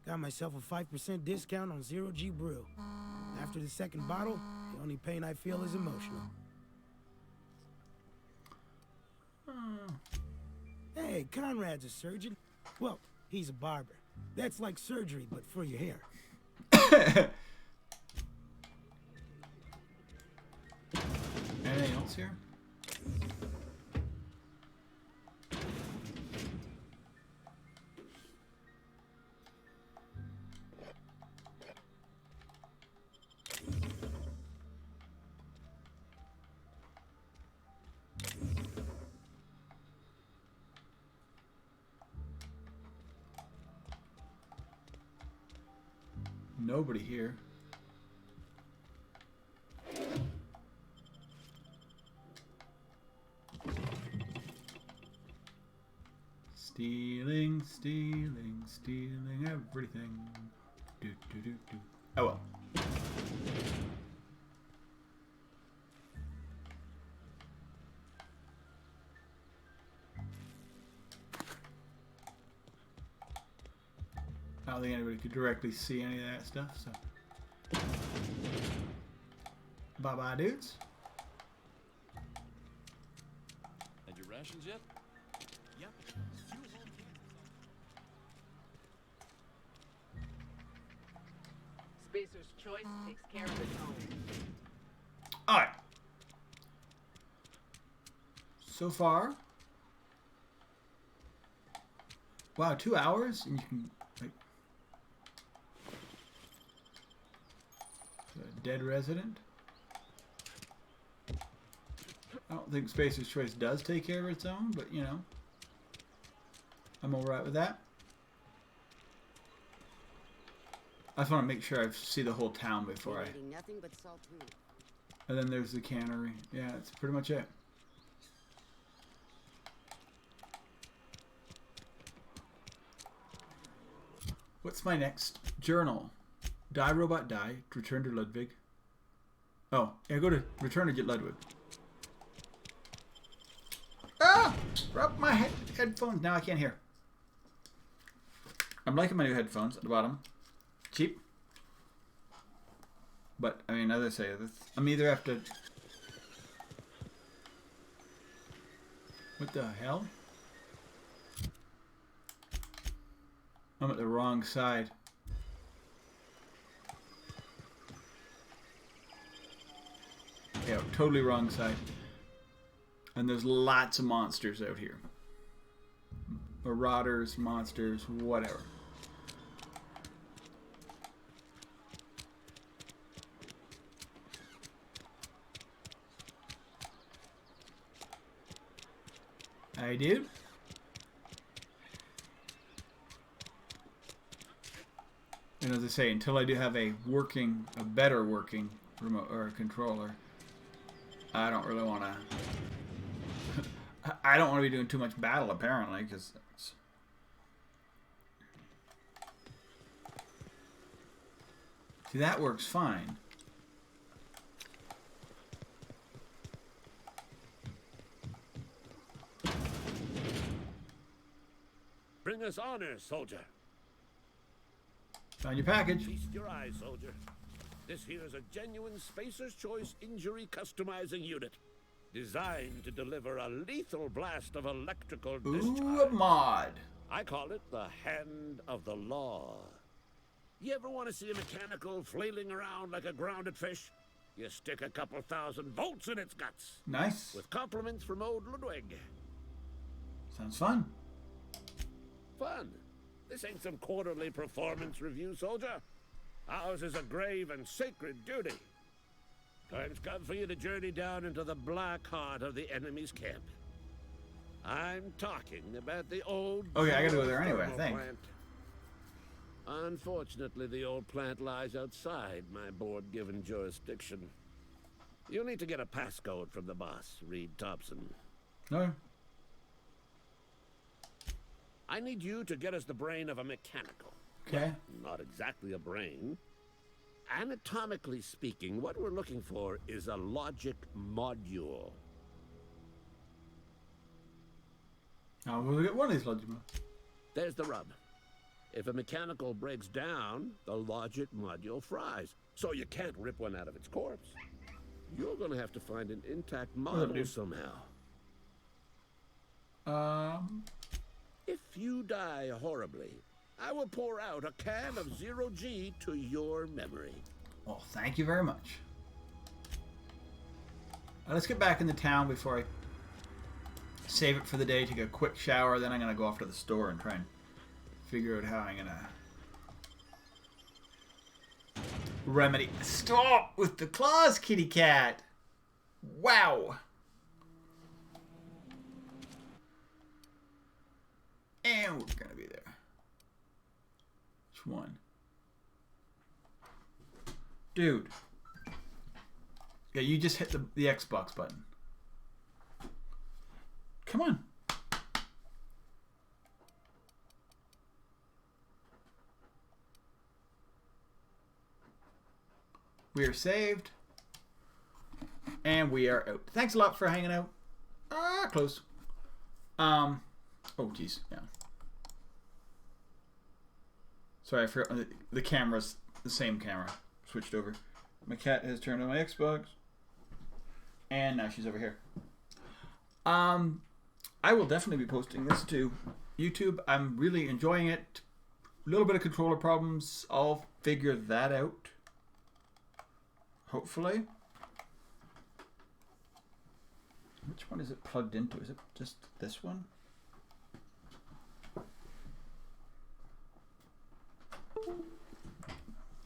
Got myself a 5% discount on zero-G brew. After the 2nd bottle, the only pain I feel is emotional. Hey, Conrad's a surgeon. Well, he's a barber. That's like surgery, but for your hair. Anything else here? Nobody here. Stealing, stealing, stealing everything. Do, do, do, do. Oh well. I don't think anybody could directly see any of that stuff, so. Bye-bye, dudes. Had your rations yet? Yep. Spacer's Choice takes care of its own. Alright. So far. Wow, 2 hours? And you can, like. A dead resident? I don't think Spacer's Choice does take care of its own, but you know. I'm alright with that. I just want to make sure I see the whole town before I... Nothing but salt food. And then there's the cannery. Yeah, that's pretty much it. What's my next journal? Die, robot, die. Return to Ludwig. Oh, yeah, go to return to get Ludwig. Ah! Drop my headphones. Now I can't hear. I'm liking my new headphones at the bottom. Cheap. But, I mean, as I say, I'm either have to... What the hell? I'm at the wrong side. Yeah, totally wrong side. And there's lots of monsters out here. Marauders, monsters, whatever. I do. And as I say, until I do have a better working remote or controller, I don't really want to. I don't want to be doing too much battle, apparently, because. See, that works fine. Bring us honor, soldier. Found your package. Feast your eyes, soldier. This here is a genuine Spacer's Choice injury customizing unit. Designed to deliver a lethal blast of electrical discharge. Ooh, a mod. I call it the Hand of the Law. You ever want to see a mechanical flailing around like a grounded fish? You stick a couple thousand volts in its guts. Nice. With compliments from old Ludwig. Sounds fun. Fun? This ain't some quarterly performance review, soldier. Ours is a grave and sacred duty. Time's come for you to journey down into the black heart of the enemy's camp. I'm talking about the old... Okay, I gotta go there anyway, I think. Plant. Unfortunately, the old plant lies outside my board-given jurisdiction. You'll need to get a passcode from the boss, Reed Thompson. No. I need you to get us the brain of a mechanical. Okay. Not exactly a brain. Anatomically speaking, what we're looking for is a logic module. Now we'll get one of these logic modules. There's the rub. If a mechanical breaks down, the logic module fries. So you can't rip one out of its corpse. You're gonna have to find an intact model somehow. If you die horribly, I will pour out a can of 0G to your memory. Well, thank you very much. Let's get back in the town before I save it for the day, take a quick shower, then I'm going to go off to the store and try and figure out how I'm going to remedy. Stop with the claws, kitty cat! Wow! And we're going to be there. Which one? Dude. Yeah, you just hit the Xbox button. Come on. We are saved. And we are out. Thanks a lot for hanging out. Close. Oh, jeez. Yeah. Sorry, I forgot. The camera's the same camera. Switched over. My cat has turned on my Xbox. And now she's over here. I will definitely be posting this to YouTube. I'm really enjoying it. A little bit of controller problems. I'll figure that out. Hopefully. Which one is it plugged into? Is it just this one?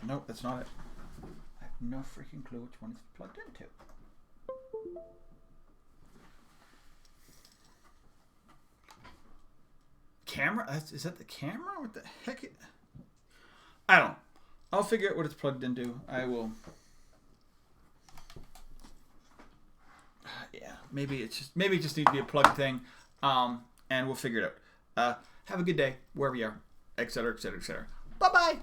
Nope, that's not it. I have no freaking clue which one it's plugged into. Camera? Is that the camera? What the heck? I don't know. I'll figure out what it's plugged into. I will. Yeah, maybe it just needs to be a plug thing. And we'll figure it out. Have a good day wherever you are, etc., etc., etc. Bye bye.